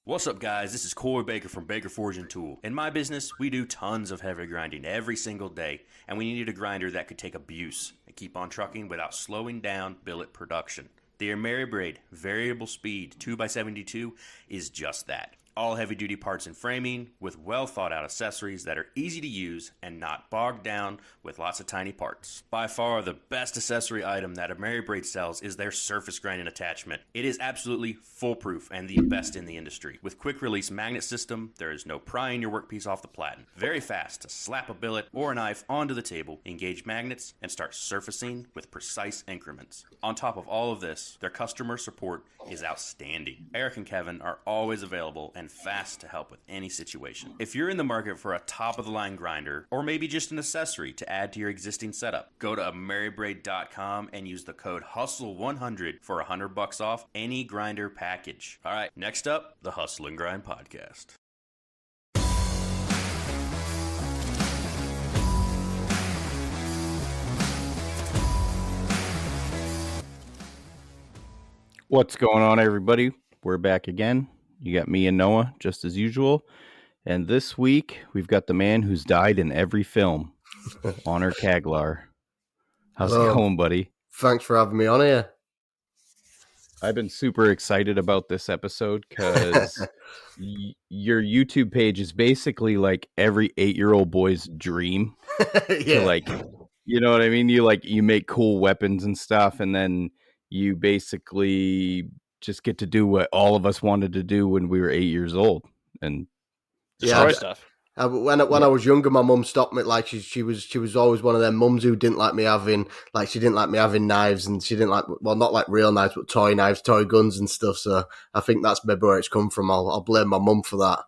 What's up, guys? This is Corey Baker from Baker Forge and Tool. In my business, we do tons of heavy grinding every single day, and we needed a grinder that could take abuse and keep on trucking without slowing down billet production. The Ameribraid variable speed 2x72 is just that. All heavy-duty parts and framing with well-thought-out accessories that are easy to use and not bogged down with lots of tiny parts. By far, the best accessory item that Ameribraid sells is their surface grinding attachment. It is absolutely foolproof and the best in the industry. With quick-release magnet system, there is no prying your workpiece off the platen. Very fast to slap a billet or a knife onto the table, engage magnets, and start surfacing with precise increments. On top of all of this, their customer support is outstanding. Eric and Kevin are always available and fast to help with any situation. If you're in the market for a top-of-the-line grinder, or maybe just an accessory to add to your existing setup, go to ameribraid.com and use the code HUSTLE100 for $100 off any grinder package. All right, next up, the Hustle and Grind Podcast. What's going on, everybody? We're back again. You got me and Noah, just as usual. And this week, we've got the man who's died in every film, Onur Caglar. How's it going, buddy? Thanks for having me on here. I've been super excited about this episode because your YouTube page is basically like every 8-year-old boy's dream. Yeah. Like, you know what I mean? You make cool weapons and stuff, and then you basically just get to do what all of us wanted to do when we were 8 years old and destroy stuff. When I was younger, my mum stopped me. Like she was always one of them mums who didn't like me having knives, and she didn't like, well, not like real knives, but toy knives, toy guns and stuff. So I think that's maybe where it's come from. I'll blame my mum for that.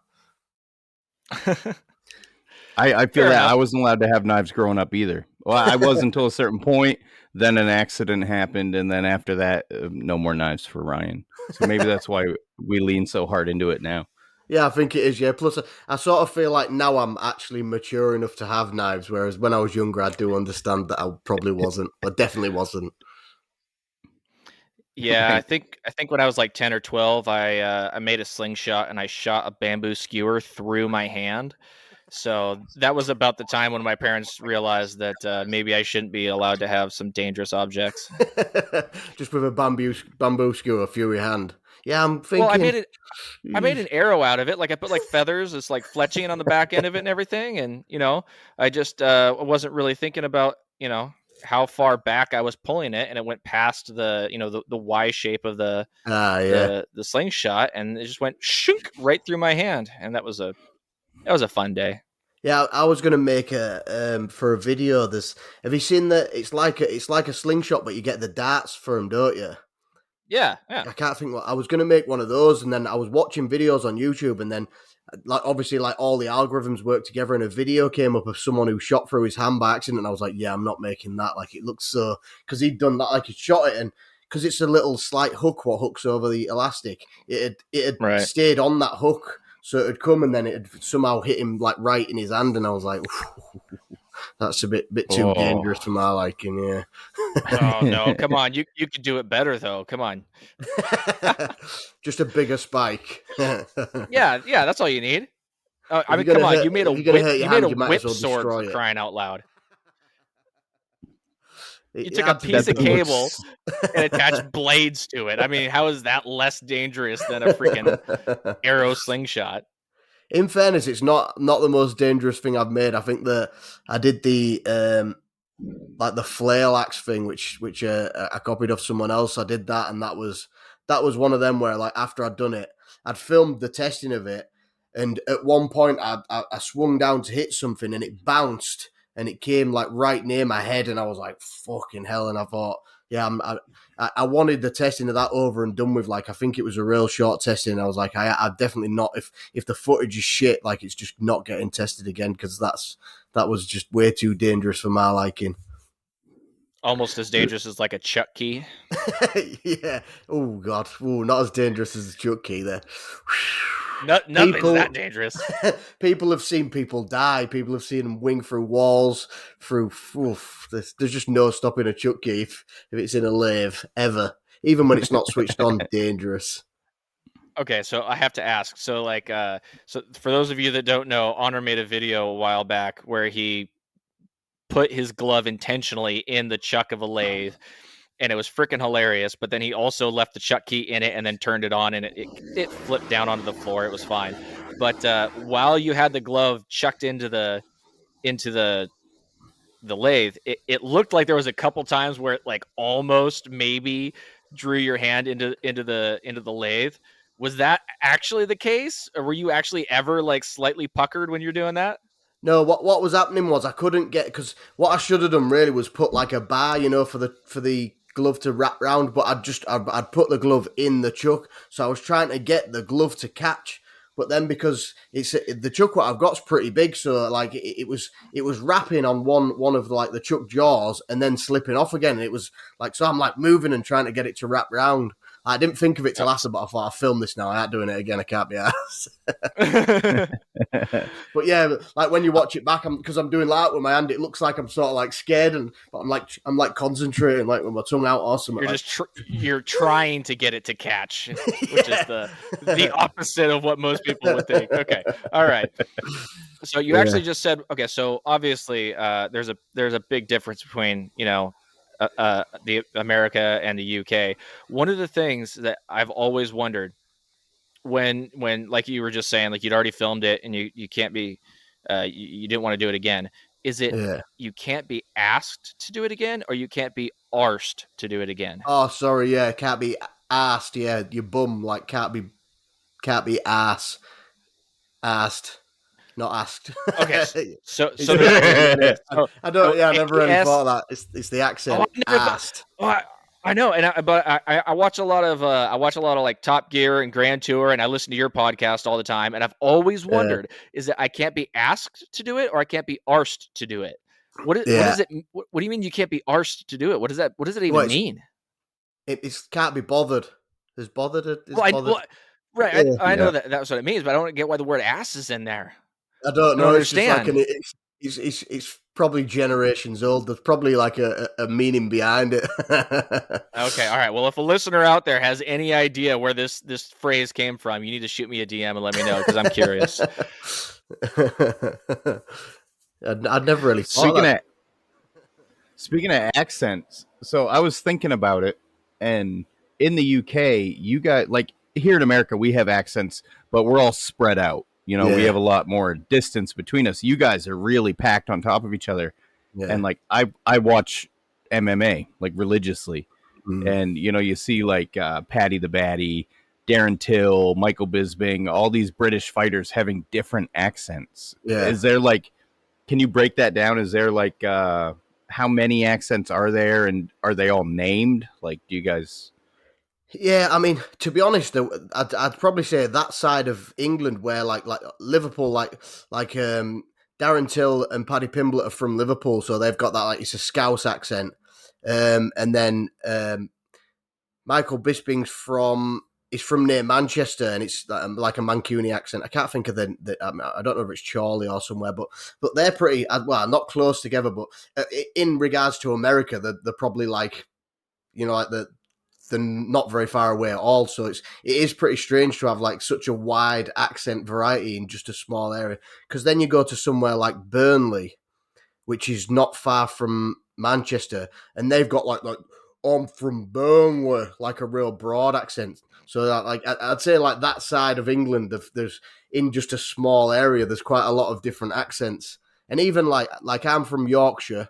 I feel that I wasn't allowed to have knives growing up either. Well, I was until a certain point. Then an accident happened, and then after that, no more knives for Ryan. So maybe that's why we lean so hard into it now. Yeah, I think it is, yeah. Plus, I sort of feel like now I'm actually mature enough to have knives, whereas when I was younger, I do understand that I probably wasn't. I definitely wasn't. Yeah, I think when I was like 10 or 12, I made a slingshot and I shot a bamboo skewer through my hand. So that was about the time when my parents realized that maybe I shouldn't be allowed to have some dangerous objects. Just with a bamboo skewer through your hand. Yeah, I'm thinking. Well, I made an arrow out of it. Like I put like feathers, it's like fletching on the back end of it and everything. And I just wasn't really thinking about how far back I was pulling it, and it went past the Y shape of the slingshot, and it just went shunk right through my hand, and that was a fun day. Yeah, I was gonna make for a video. Have you seen that? It's like a slingshot, but you get the darts for them, don't you? Yeah. I can't think what I was gonna make one of those, and then I was watching videos on YouTube, and then like obviously like all the algorithms work together, and a video came up of someone who shot through his hand by accident, and I was like, yeah, I'm not making that. Like it looks so, because he'd done that, like he shot it, and because it's a little slight hook what hooks over the elastic, it had stayed on that hook. So it had come, and then it had somehow hit him like right in his hand, and I was like, that's a bit too dangerous for my liking, yeah. Oh no, come on. You could do it better though. Come on. Just a bigger spike. Yeah, that's all you need. I mean, come on, you made a whip sword for crying out loud. You took a piece of cable and attached blades to it. I mean, how is that less dangerous than a freaking arrow slingshot? In fairness, it's not the most dangerous thing I've made. I think that I did the like the flail axe thing, which I copied off someone else. I did that, and that was one of them where, like, after I'd done it, I'd filmed the testing of it, and at one point I swung down to hit something, and it bounced. And it came like right near my head, and I was like, "Fucking hell!" And I thought, "Yeah, I wanted the testing of that over and done with." Like, I think it was a real short testing. And I was like, "I definitely not. If the footage is shit, like it's just not getting tested again, because that was just way too dangerous for my liking." Almost as dangerous as like a chuck key. Yeah. Oh God. Oh, not as dangerous as a chuck key there. Nothing's that dangerous. People have seen people die. People have seen them wing through walls. There's just no stopping a chuck key if it's in a lathe, ever. Even when it's not switched on, dangerous. Okay, so I have to ask. So like, so for those of you that don't know, Honor made a video a while back where he put his glove intentionally in the chuck of a lathe, and it was freaking hilarious. But then he also left the chuck key in it and then turned it on, and it flipped down onto the floor. It was fine. But while you had the glove chucked into the lathe, it looked like there was a couple times where it like almost maybe drew your hand into the lathe. Was that actually the case, or were you actually ever like slightly puckered when you're doing that? No, what was happening was I couldn't get, because what I should have done really was put like a bar, for the glove to wrap round, but I'd put the glove in the chuck, so I was trying to get the glove to catch, but then because it's the chuck what I've got's pretty big, so like it was wrapping on one of like the chuck jaws and then slipping off again, and it was like, so I'm like moving and trying to get it to wrap round. I didn't think of it till after, but I thought I'll film this now. I ain't doing it again. I can't be arsed. But yeah, like when you watch it back, because I'm doing that with my hand, it looks like I'm sort of like scared, but I'm like concentrating, like with my tongue out or something. You're just you're trying to get it to catch, which is the opposite of what most people would think. Okay, all right. So you actually just said, okay, so obviously there's a big difference between the America and the UK. One of the things that I've always wondered, when like you were just saying, like you'd already filmed it and you can't be you didn't want to do it again, is it you can't be asked to do it again, or you can't be arsed to do it again? Oh, sorry, yeah, can't be asked. Yeah, your bum like can't be asked, not asked. Okay, so I don't. Yeah, I never really thought of that. It's the accent. Asked. I know, and I watch a lot of like Top Gear and Grand Tour, and I listen to your podcast all the time, and I've always wondered, is that I can't be asked to do it, or I can't be arsed to do it? What is it? What do you mean you can't be arsed to do it? What does that even mean? It can't be bothered. Is bothered? Right. I know that's what it means, but I don't get why the word ass is in there. I don't know. It's understand. Just like it's probably generations old. There's probably like a meaning behind it. Okay, all right. Well, if a listener out there has any idea where this phrase came from, you need to shoot me a DM and let me know, because I'm curious. I'd never really thought Speaking of accents, so I was thinking about it, and in the UK, you got, like, here in America, we have accents, but we're all spread out. We have a lot more distance between us. You guys are really packed on top of each other. Yeah. And like, I watch MMA like religiously. And, you see like Paddy the Baddy, Darren Till, Michael Bisping, all these British fighters having different accents. Yeah. Is there like, can you break that down? Is there like, how many accents are there, and are they all named? Like, do you guys... Yeah, I mean, to be honest, I'd probably say that side of England, where like Liverpool, like Darren Till and Paddy Pimblett are from Liverpool, so they've got that, like, it's a Scouse accent, and then Michael Bisping's from near Manchester, and it's like a Mancunian accent. I can't think of I don't know if it's Chorley or somewhere, but they're pretty not close together. But in regards to America, they're probably like, like they're not very far away at all. So it is pretty strange to have like such a wide accent variety in just a small area. Because then you go to somewhere like Burnley, which is not far from Manchester, and they've got like I'm from Burnley, like a real broad accent. So that, like, I'd say like that side of England, there's in just a small area, there's quite a lot of different accents. And even like I'm from Yorkshire,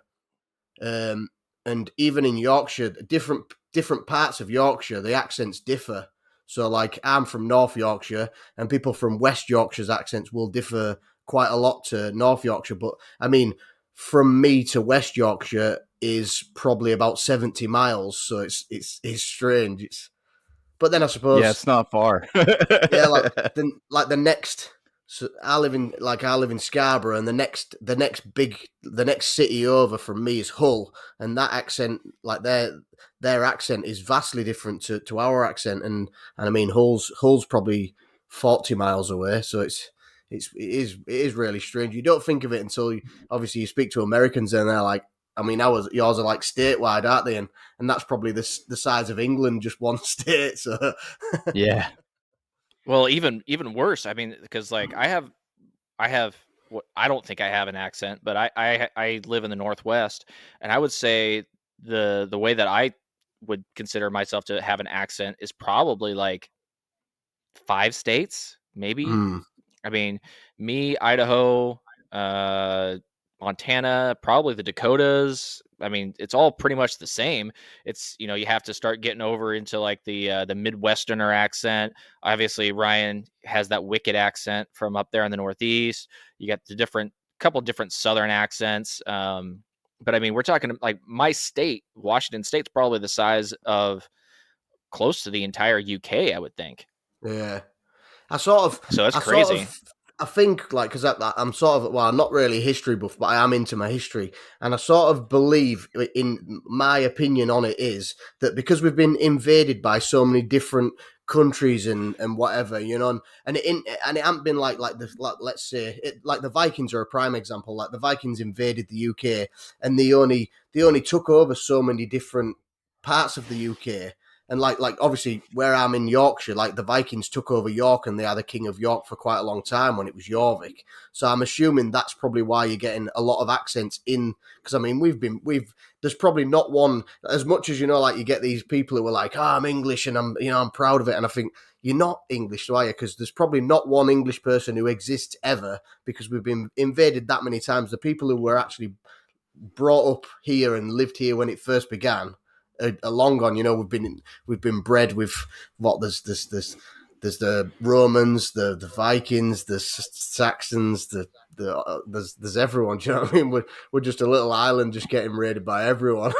and even in Yorkshire, different parts of Yorkshire, the accents differ. So like I'm from North Yorkshire, and people from West Yorkshire's accents will differ quite a lot to North Yorkshire. But I mean, from me to West Yorkshire is probably about 70 miles. So it's strange. But then I suppose, yeah, it's not far. Yeah, like the next. So I live in Scarborough, and the next city over from me is Hull, and that accent, like their accent is vastly different to our accent, and I mean Hull's probably 40 miles away, so it is really strange. You don't think of it until obviously you speak to Americans, and they're like, I mean, yours are like statewide, aren't they? And that's probably the size of England, just one state. So yeah. Well, even worse. I mean, because like I have I don't think I have an accent, but I live in the Northwest, and I would say the way that I would consider myself to have an accent is probably like 5 states, maybe. Mm, I mean, me, Idaho, uh, Montana, probably the Dakotas. I mean, it's all pretty much the same. It's, you have to start getting over into like the Midwesterner accent. Obviously, Ryan has that wicked accent from up there in the Northeast. You got the couple different Southern accents. But I mean, we're talking like my state, Washington State's probably the size of close to the entire UK, I would think. yeah. I sort of, So that's I sort crazy. of, I think like because I'm sort of, well, I'm not really a history buff, but I am into my history, and I sort of believe, in my opinion on it, is that because we've been invaded by so many different countries and whatever, and it hasn't been let's say like the Vikings are a prime example. Like the Vikings invaded the UK, and they only took over so many different parts of the UK. And like obviously where I'm in Yorkshire, like the Vikings took over York and they had a King of York for quite a long time when it was Jorvik. So I'm assuming that's probably why you're getting a lot of accents in. Because I mean, there's probably not one, as much as like you get these people who are like, oh, I'm English and I'm proud of it, and I think you're not English, are you? Because there's probably not one English person who exists ever, because we've been invaded that many times. The people who were actually brought up here and lived here when it first began are long gone. We've been bred with what there's the Romans, the Vikings, the Saxons, there's everyone. Do you know what I mean? We're just a little island just getting raided by everyone.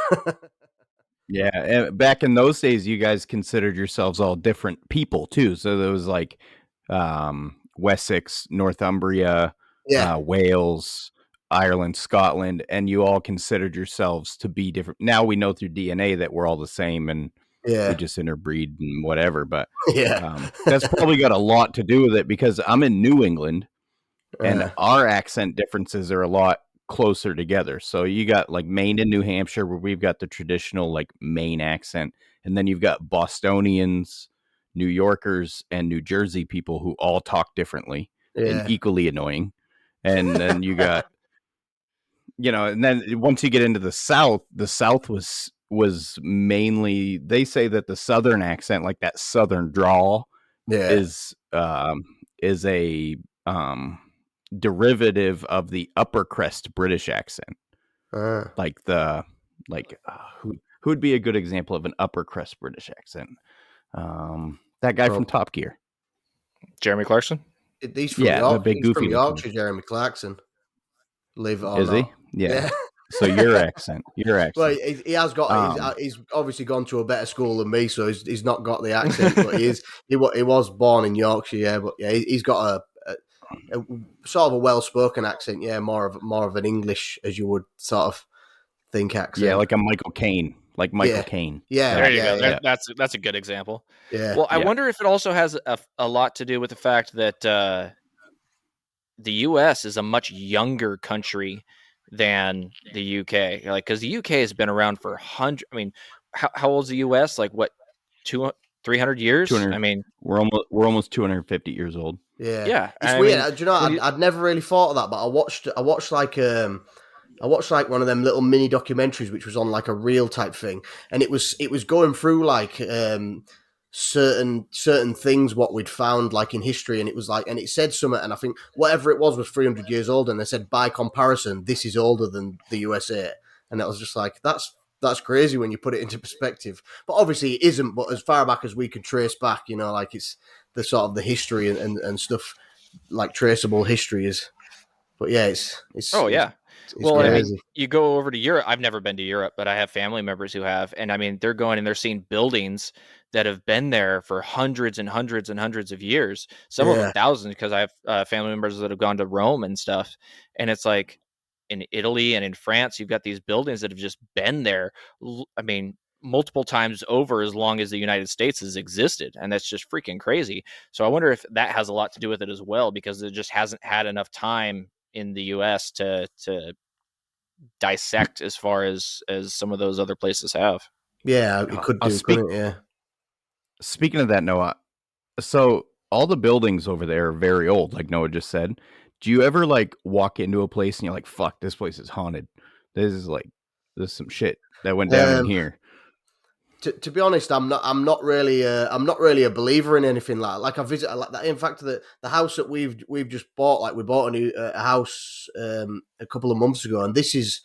Yeah, and back in those days, you guys considered yourselves all different people too. So there was like Wessex, Northumbria, Yeah, Wales, Ireland, Scotland, and you all considered yourselves to be different. Now we know through DNA that we're all the same, and we yeah, just interbreed and whatever. But yeah. that's probably got a lot to do with it, because I'm in New England, and uh, our accent differences are a lot closer together. So you got like Maine and New Hampshire, where we've got the traditional like Maine accent, and then you've got Bostonians, New Yorkers, and New Jersey people who all talk differently and yeah, equally annoying. And then you got, and then once you get into the South was mainly, they say that the Southern accent, like that Southern drawl, yeah. is a derivative of the upper crest British accent. Uh, Like who would be a good example of an upper crest British accent? That guy from prob- Top Gear. Jeremy Clarkson. he's from Yeah, the York. big He's from goofy looking one. Yorkshire, Jeremy Clarkson. Believe it or Is he? not. Yeah. Yeah. So your accent. Well, he has got. Um, He's obviously gone to a better school than me, so he's not got the accent. But he was born in Yorkshire, yeah. But yeah, he's got a sort of a well spoken accent, yeah. More of an English, as you would sort of think, yeah, accent. like a Michael Caine. Like Michael Yeah, Caine. yeah, There That, you yeah, go. yeah, yeah. That's a good example. yeah, Well, I Yeah. wonder if it also has a lot to do with the fact that the U.S. is a much younger country than the UK. Like, because the UK has been around for hundred. I mean, how old's the U.S.? Like what, 200, 300 years? 200 I mean, we're almost 250 years old. yeah. yeah. It's I weird. mean, Do you know? when you, I'd never really thought of that, but I watched like one of them little mini documentaries, which was on like a reel type thing, and it was going through like certain things what we'd found like in history, and it was like, and it said something, and I think whatever it was 300 years old, and they said by comparison this is older than the USA, and I was just like, that's crazy when you put it into perspective. But obviously it isn't. But as far back as we could trace back, like it's the sort of the history and stuff, like traceable history is. But yeah, it's it's oh it's, yeah. it's Well, I Yeah. mean, crazy. you go over to Europe. I've never been to Europe, but I have family members who have, and I mean, they're going and they're seeing buildings that have been there for hundreds and hundreds and hundreds of years. Some of them Yeah, thousands, because I have family members that have gone to Rome and stuff. And it's like in Italy and in France, you've got these buildings that have just been there. I mean, multiple times over as long as the United States has existed, and that's just freaking crazy. So I wonder if that has a lot to do with it as well, because it just hasn't had enough time in the U.S. to dissect as far as some of those other places have. yeah, it could I'll do, couldn't it? Yeah, Speaking of that, Noah, so all the buildings over there are very old, like Noah just said. Do you ever like walk into a place and you're like, fuck, this place is haunted? This is some shit that went down in here. To be honest, I'm not really a believer in anything like I visit like that. In fact, the house that we've just bought, like we bought a new a house a couple of months ago, and this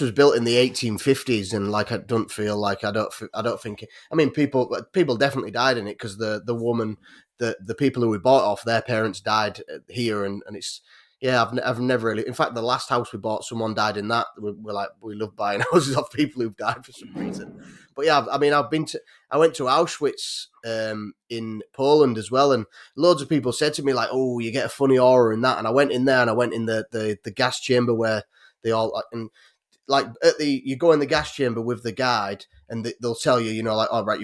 was built in the 1850s, and like I don't feel like I don't think. I mean, people definitely died in it because the woman, the people who we bought off, their parents died here, and it's. Yeah, I've never really. In fact, the last house we bought, someone died in that. We love buying houses off people who've died for some reason. But yeah, I mean, I went to Auschwitz in Poland as well, and loads of people said to me like, "Oh, you get a funny aura in that." And I went in there, and I went in the gas chamber where they all and like you go in the gas chamber with the guide, and they'll tell you, like, all right,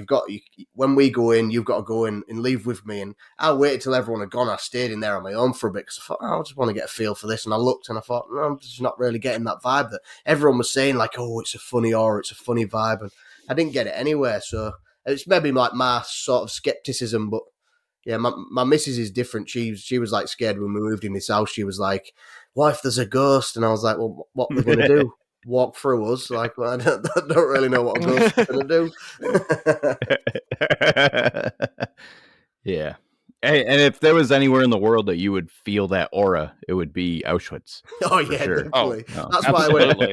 when we go in, you've got to go in and leave with me. And I waited till everyone had gone. I stayed in there on my own for a bit because I thought, I just want to get a feel for this. And I looked and I thought, no, I'm just not really getting that vibe that everyone was saying, like, oh, it's a funny aura, it's a funny vibe. And I didn't get it anywhere. So it's maybe like my sort of skepticism, but yeah, my missus is different. She was like scared when we moved in this house. She was like, what if there's a ghost? And I was like, well, what are they going to do? Walk through us? Like, well, I don't really know what a ghost is going to do. Yeah. And if there was anywhere in the world that you would feel that aura, it would be Auschwitz. Oh yeah, sure. Definitely. Oh, no. That's why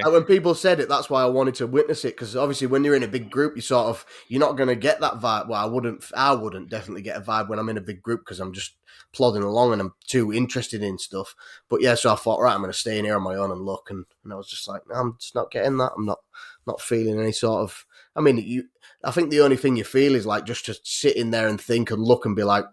when people said it, that's why I wanted to witness it, because obviously when you're in a big group, you're not going to get that vibe. Well, I wouldn't definitely get a vibe when I'm in a big group because I'm just plodding along and I'm too interested in stuff. But yeah, so I thought, right, I'm going to stay in here on my own and look, and I was just like, no, I'm just not getting that. I'm not feeling any sort of. I mean, I think the only thing you feel is like just to sit in there and think and look and be like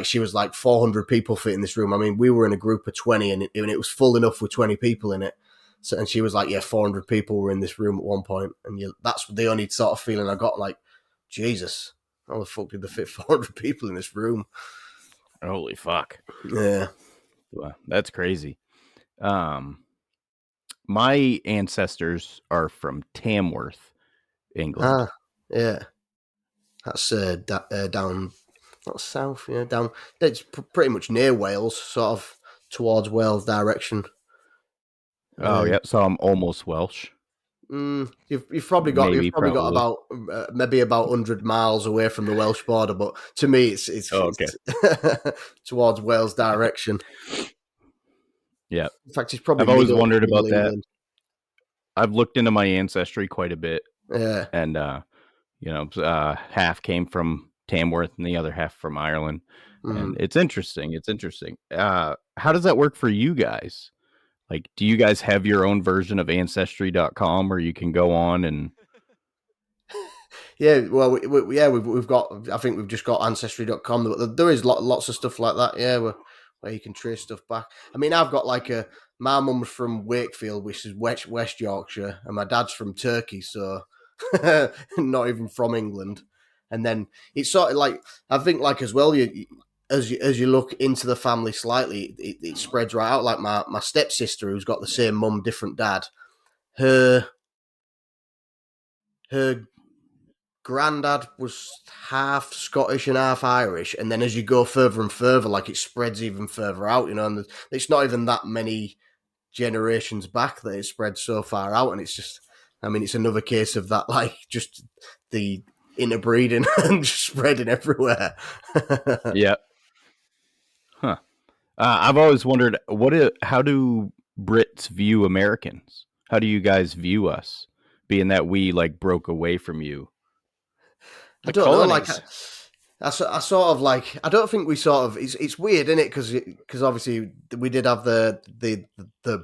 she was like 400 people fit in this room. I mean, we were in a group of 20 and it was full enough with 20 people in it. So, and she was like, yeah, 400 people were in this room at one point. And that's the only sort of feeling I got, like, Jesus, how the fuck did they fit 400 people in this room? Holy fuck. Yeah. Well, that's crazy. My ancestors are from Tamworth, England. Yeah. That's down... Not south, yeah, down. It's pretty much near Wales, sort of towards Wales direction. Oh, yeah. So I'm almost Welsh. You've probably got about maybe about 100 miles away from the Welsh border, but to me, it's okay. towards Wales direction. Yeah. In fact, it's probably. I've always wondered about England. that. I've looked into my ancestry quite a bit. Yeah. And half came from Tamworth and the other half from Ireland. And it's interesting. How does that work for you guys? Like, do you guys have your own version of ancestry.com where you can go on and Yeah, well, we've got. I think we've just got ancestry.com, but there is lots of stuff like that. Yeah, where you can trace stuff back. I mean, I've got like my mum's from Wakefield, which is West Yorkshire, and my dad's from Turkey, so not even from England. And then it's sort of like, I think, like, as well, as you look into the family slightly, it spreads right out. Like my stepsister, who's got the same mum, different dad, her granddad was half Scottish and half Irish, and then as you go further and further, like, it spreads even further out, and it's not even that many generations back that it spreads so far out, and it's just, I mean, it's another case of that, like, just the interbreeding and just spreading everywhere. Yeah. Huh. I've always wondered, how do Brits view Americans? How do you guys view us, being that we, like, broke away from you? I don't know, like, I sort of, like, I don't think we sort of, it's weird, isn't it? Because obviously we did have the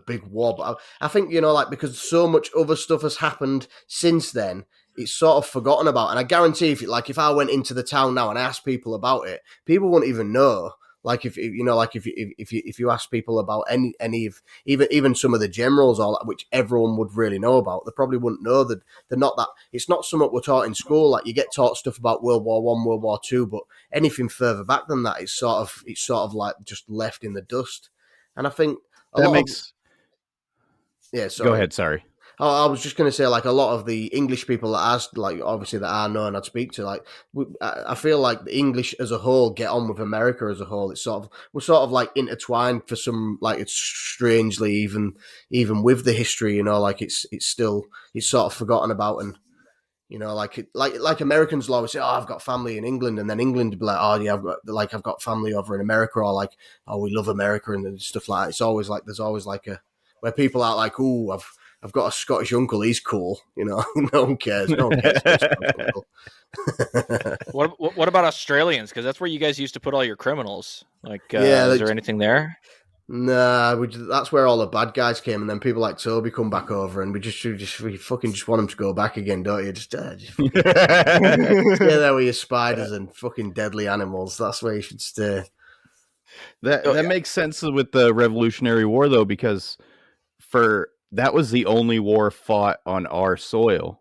big war, but I think, like, because so much other stuff has happened since then, it's sort of forgotten about. And I guarantee if I went into the town now and asked people about it, people wouldn't even know. Like, if you ask people about any of even some of the generals, or which everyone would really know about, they probably wouldn't know that they're not that. It's not something we're taught in school. Like, you get taught stuff about World War I, World War II, but anything further back than that, it's sort of like just left in the dust. And I think that makes. Yeah, sorry. Go ahead. Sorry. I was just going to say, like, a lot of the English people that asked, like, obviously that I know and I'd speak to, like, I feel like the English as a whole get on with America as a whole. It's we're sort of like intertwined for some, like, it's strangely even with the history, like it's sort of forgotten about. And like Americans will always say, "Oh, I've got family in England," and then England will be like, "Oh, yeah, I've got family over in America," or like, "Oh, we love America," and stuff like that. It's always like there's always like where people are like, "Oh, I've got a Scottish uncle. He's cool," No one cares. No one cares about Scottish uncle. What about Australians? Because that's where you guys used to put all your criminals. Like, Yeah, is there anything there? Nah, that's where all the bad guys came, and then people like Toby come back over, and we fucking just want them to go back again, don't you? Just fucking stay there with your spiders and fucking deadly animals. That's where you should stay. That makes sense with the Revolutionary War, though, because that was the only war fought on our soil.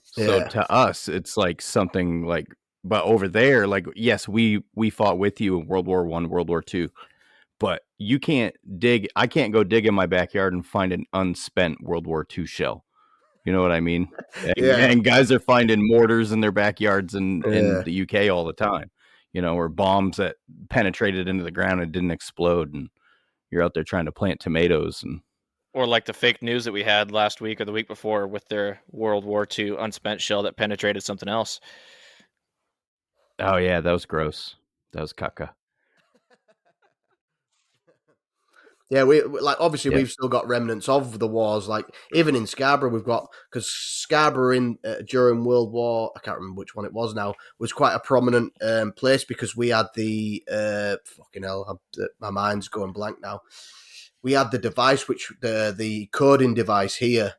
So Yeah. to us, it's like something like, but over there, like, yes, we fought with you in World War I, World War II. But you can't I can't go dig in my backyard and find an unspent World War II shell. You know what I mean? And guys are finding mortars in their backyards in the UK all the time, or bombs that penetrated into the ground and didn't explode. And you're out there trying to plant tomatoes. Or like the fake news that we had last week or the week before with their World War II unspent shell that penetrated something else. Oh, yeah, that was gross. That was caca. Yeah, we like obviously we've still got remnants of the wars. Like even in Scarborough, we've got because Scarborough during World War, I can't remember which one it was now, was quite a prominent place because we had the fucking hell, my mind's going blank now. We had the device, which the coding device here,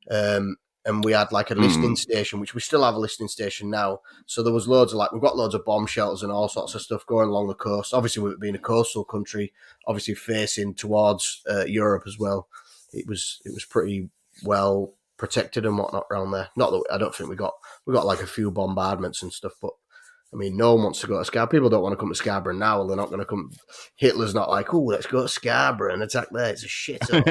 and we had like a listening station, which we still have a listening station now. So there was loads of we've got loads of bomb shelters and all sorts of stuff going along the coast. Obviously, with it being a coastal country, obviously facing towards Europe as well, it was pretty well protected and whatnot around there. Not that I don't think we got like a few bombardments and stuff, but I mean, no one wants to go to Scarborough. People don't want to come to Scarborough now. They're not going to come. Hitler's not like, oh, let's go to Scarborough and attack there. It's a shithole.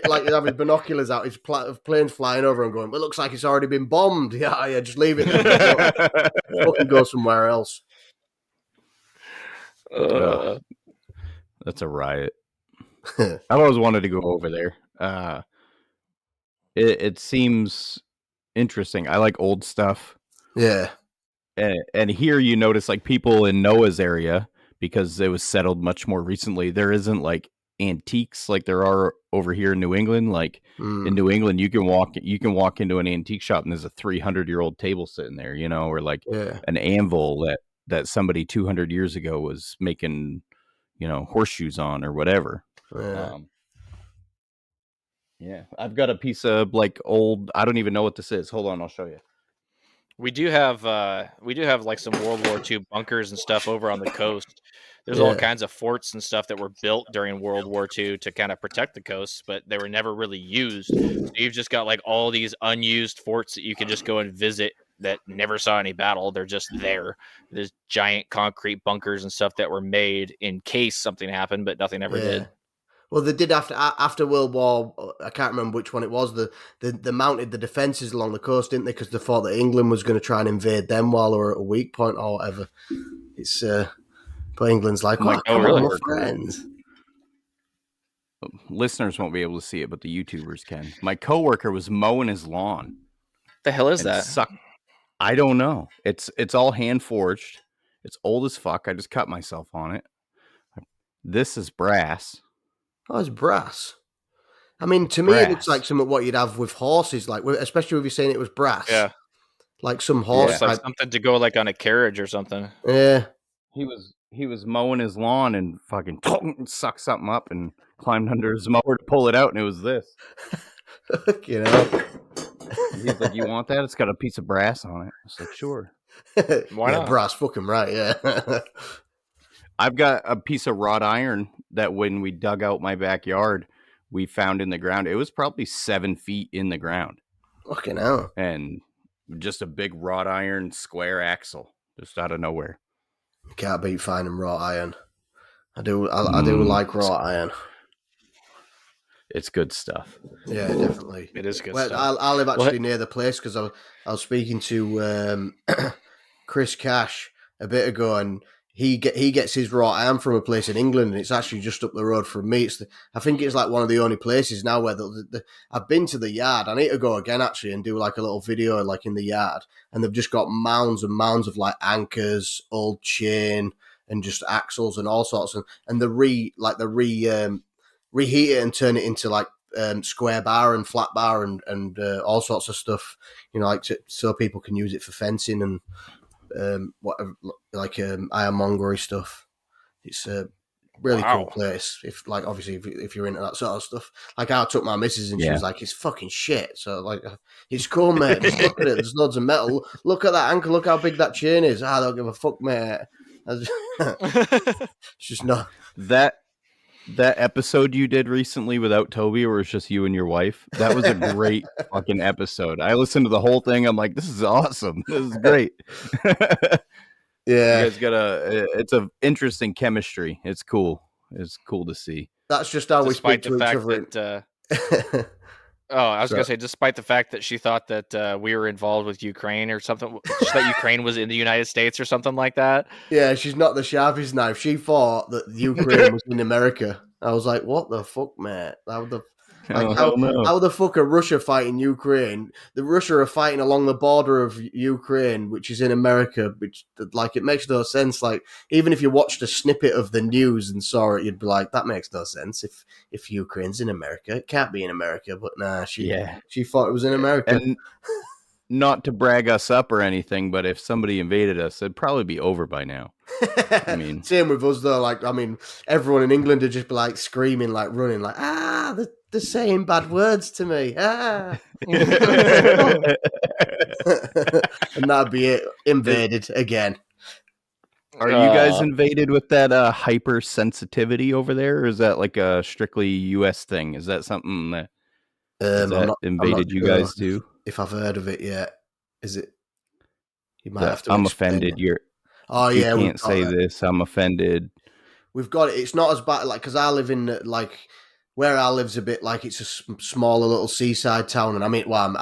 like you have his binoculars out, his planes flying over and going, it looks like it's already been bombed. Yeah, just leave it there. Fucking go somewhere else. That's a riot. I've always wanted to go over there. It seems interesting. I like old stuff. Yeah. And here you notice like people in Noah's area, because it was settled much more recently, there isn't like antiques like there are over here in New England. Like in New England, you can walk into an antique shop and there's a 300-year-old table sitting there, or like an anvil that somebody 200 years ago was making, horseshoes on or whatever. Yeah, I've got a piece of like old, I don't even know what this is. Hold on, I'll show you. We do have like some World War II bunkers and stuff over on the coast. There's all kinds of forts and stuff that were built during World War II to kind of protect the coast, but they were never really used. So you've just got like all these unused forts that you can just go and visit that never saw any battle. They're just there. There's giant concrete bunkers and stuff that were made in case something happened, but nothing ever did. Well, they did after World War. I can't remember which one it was. They mounted the defences along the coast, didn't they? Because they thought that England was going to try and invade them while they were at a weak point or whatever. It's but England's like, come on, we're friends. Listeners won't be able to see it, but the YouTubers can. My coworker was mowing his lawn. The hell is that? I don't know. It's all hand forged. It's old as fuck. I just cut myself on it. This is brass. Oh, it's brass. I mean, to me, it looks like some of what you'd have with horses, like especially if you're saying it was brass. Yeah, like some horse, like something to go like on a carriage or something. Yeah, he was mowing his lawn and fucking sucked something up and climbed under his mower to pull it out, and it was this. He's like, "You want that? It's got a piece of brass on it." I was like, "Sure." Why not? Brass, fucking right, yeah. I've got a piece of wrought iron that when we dug out my backyard, we found in the ground. It was probably 7 feet in the ground. Fucking hell. And just a big wrought iron square axle just out of nowhere. You can't beat finding wrought iron. I do like wrought iron. It's good stuff. Yeah, definitely. It is good Well, stuff. I live actually near the place because I was speaking to Chris Cash a bit ago, and he gets his raw. I am from a place in England, and it's actually just up the road from me. I think it's like one of the only places now where I've been to the yard. I need to go again actually and do like a little video like in the yard, and they've just got mounds and mounds of like anchors, old chain, and just axles and all sorts, and reheat it and turn it into like square bar and flat bar and all sorts of stuff, like so people can use it for fencing and whatever, like ironmongery stuff. It's a really cool place. If you're into that sort of stuff, like I took my missus and she was like, "It's fucking shit." So like, it's cool, mate. Look at it. There's loads of metal. Look at that anchor. Look how big that chain is. I don't give a fuck, mate. It's just not That episode you did recently without Toby, where it's just you and your wife, that was a great fucking episode. I listened to the whole thing. I'm like, this is awesome. This is great. Yeah. You guys it's a interesting chemistry. It's cool. It's cool to see. That's just how we speak to each other. I was going to say, despite the fact that she thought that we were involved with Ukraine or something, just that Ukraine was in the United States or something like that. Yeah, she's not the sharpest knife. She thought that Ukraine was in America. I was like, what the fuck, mate? How the fuck are Russia fighting Ukraine? The Russia are fighting along the border of Ukraine, which is in America, which, like, it makes no sense. Like, even if you watched a snippet of the news and saw it, you'd be like, that makes no sense. If Ukraine's in America, it can't be in America. But nah, she thought it was in America. And not to brag us up or anything, but if somebody invaded us, it'd probably be over by now. I mean, same with us though. Like, I mean, everyone in England would just be like screaming, like running, like they're saying bad words to me. And that'd be it. Invaded again. Are you guys invaded with that hypersensitivity over there, or is that like a strictly U.S. thing? Is that something that invaded you guys too? If I've heard of it yet, is it? You might have to. I'm offended. You can't say this. I'm offended. We've got it. It's not as bad, like, because I live in like where I live's a bit like it's a smaller little seaside town, and I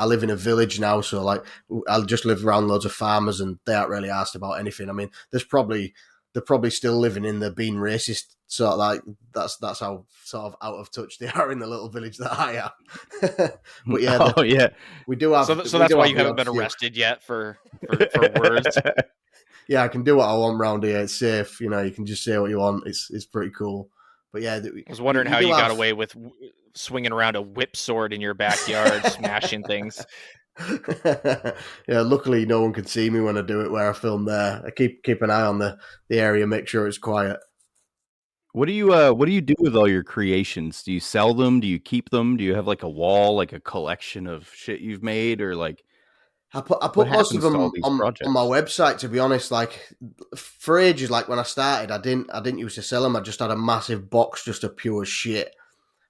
live in a village now, so like I just live around loads of farmers, and they aren't really asked about anything. I mean, they're probably still living in the being racist. So like that's how sort of out of touch they are in the little village that I am. But yeah, we do have. So that's why you haven't been arrested yet for words. Yeah, I can do what I want around here. It's safe. You can just say what you want. It's pretty cool. But yeah, I was wondering how you got away with swinging around a whip sword in your backyard, smashing things. Yeah, luckily no one can see me when I do it where I film there. I keep an eye on the area, make sure it's quiet. What do you do with all your creations? Do you sell them? Do you keep them? Do you have like a wall, like a collection of shit you've made, or like? I put most of them on my website, to be honest. Like, for ages, like when I started, I didn't used to sell them. I just had a massive box just of pure shit.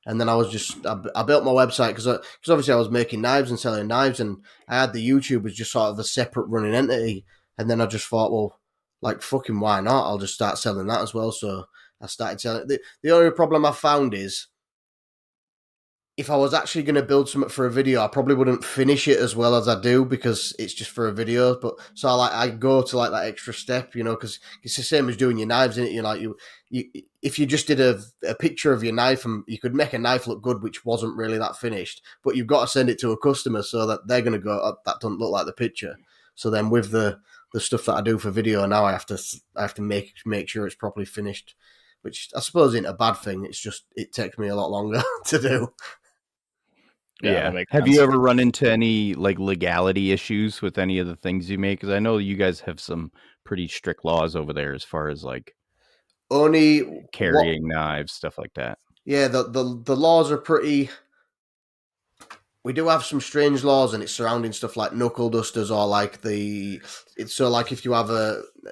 And then I built my website because obviously I was making knives and selling knives, and I had the YouTube as just sort of a separate running entity. And then I just thought, well, like, fucking why not? I'll just start selling that as well. So I started selling it. The only problem I found is, if I was actually going to build something for a video, I probably wouldn't finish it as well as I do because it's just for a video. But so I go to like that extra step, because it's the same as doing your knives, isn't it? You if you just did a picture of your knife, and you could make a knife look good, which wasn't really that finished, but you've got to send it to a customer so that they're going to go, oh, that doesn't look like the picture. So then with the stuff that I do for video now, I have to make sure it's properly finished, which I suppose isn't a bad thing. It's just it takes me a lot longer to do. Yeah. Have you ever run into any like legality issues with any of the things you make? Because I know you guys have some pretty strict laws over there as far as like only carrying knives, stuff like that. Yeah, the laws are pretty. We do have some strange laws, and it's surrounding stuff like knuckle dusters or like like if you have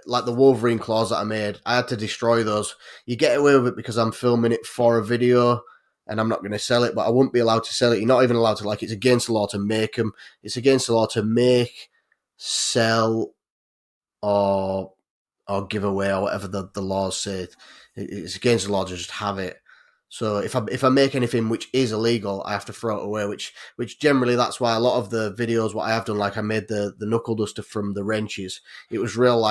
like the Wolverine claws that I made, I had to destroy those. You get away with it because I'm filming it for a video. And I'm not going to sell it, but I wouldn't be allowed to sell it. You're not even allowed to, it's against the law to make them. It's against the law to make, sell, or give away, or whatever the laws say. It's against the law to just have it. So if I make anything which is illegal, I have to throw it away. Which generally that's why a lot of the videos what I have done, like I made the knuckle duster from the wrenches. It was real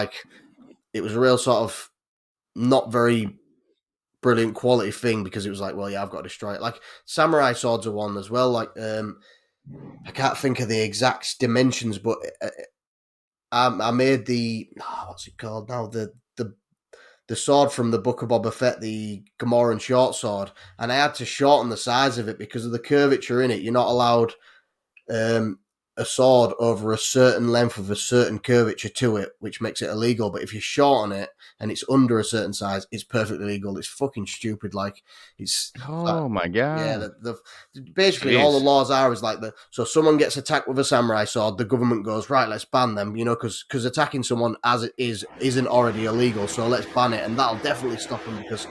sort of not very brilliant quality thing because it was like, well, yeah, I've got to destroy it. Like samurai swords are one as well. Like I can't think of the exact dimensions, but I made the what's it called now, the sword from the Book of Boba Fett, the Gamoran short sword, and I had to shorten the size of it because of the curvature in it. You're not allowed a sword over a certain length of a certain curvature to it, which makes it illegal. But if you shorten it and it's under a certain size, it's perfectly legal. It's fucking stupid. Like it's my god. Yeah, basically all the laws are is like so someone gets attacked with a samurai sword, the government goes, right, let's ban them, because attacking someone as it isn't already illegal, so let's ban it, and that'll definitely stop them because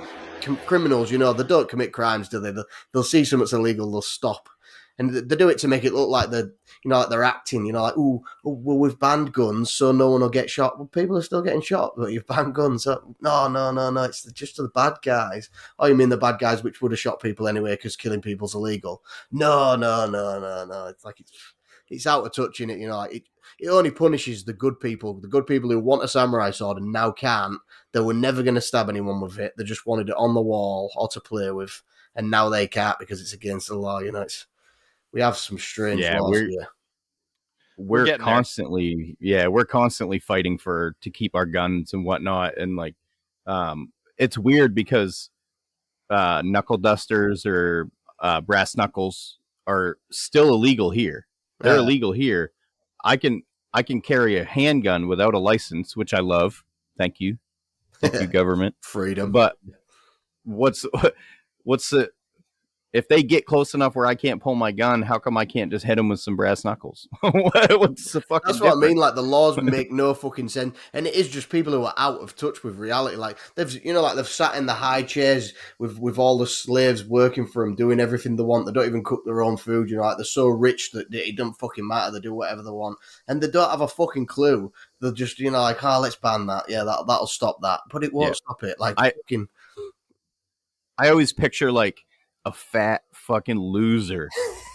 criminals, they don't commit crimes, do they? They'll see something's illegal, they'll stop. And they do it to make it look like like they're acting, like, well, we've banned guns, so no one will get shot. Well, people are still getting shot, but you've banned guns. So, no, it's just the bad guys. Oh, you mean the bad guys which would have shot people anyway because killing people's illegal? No. It's like it's out of touch in it, like it only punishes the good people who want a samurai sword and now can't. They were never going to stab anyone with it. They just wanted it on the wall or to play with, and now they can't because it's against the law. We have some strange laws here. We're constantly fighting to keep our guns and whatnot, and like it's weird because knuckle dusters or brass knuckles are still illegal here. They're illegal here. I can carry a handgun without a license, which I love. Thank you, government. Freedom. But what's the if they get close enough where I can't pull my gun, how come I can't just hit them with some brass knuckles? What's the fucking That's difference? what I mean. Like the laws make no fucking sense, and it is just people who are out of touch with reality. Like they've sat in the high chairs with all the slaves working for them, doing everything they want. They don't even cook their own food. Like they're so rich that it doesn't fucking matter. They do whatever they want, and they don't have a fucking clue. They're just like, let's ban that. Yeah, that'll stop that, but it won't stop it. Like I always picture like a fat fucking loser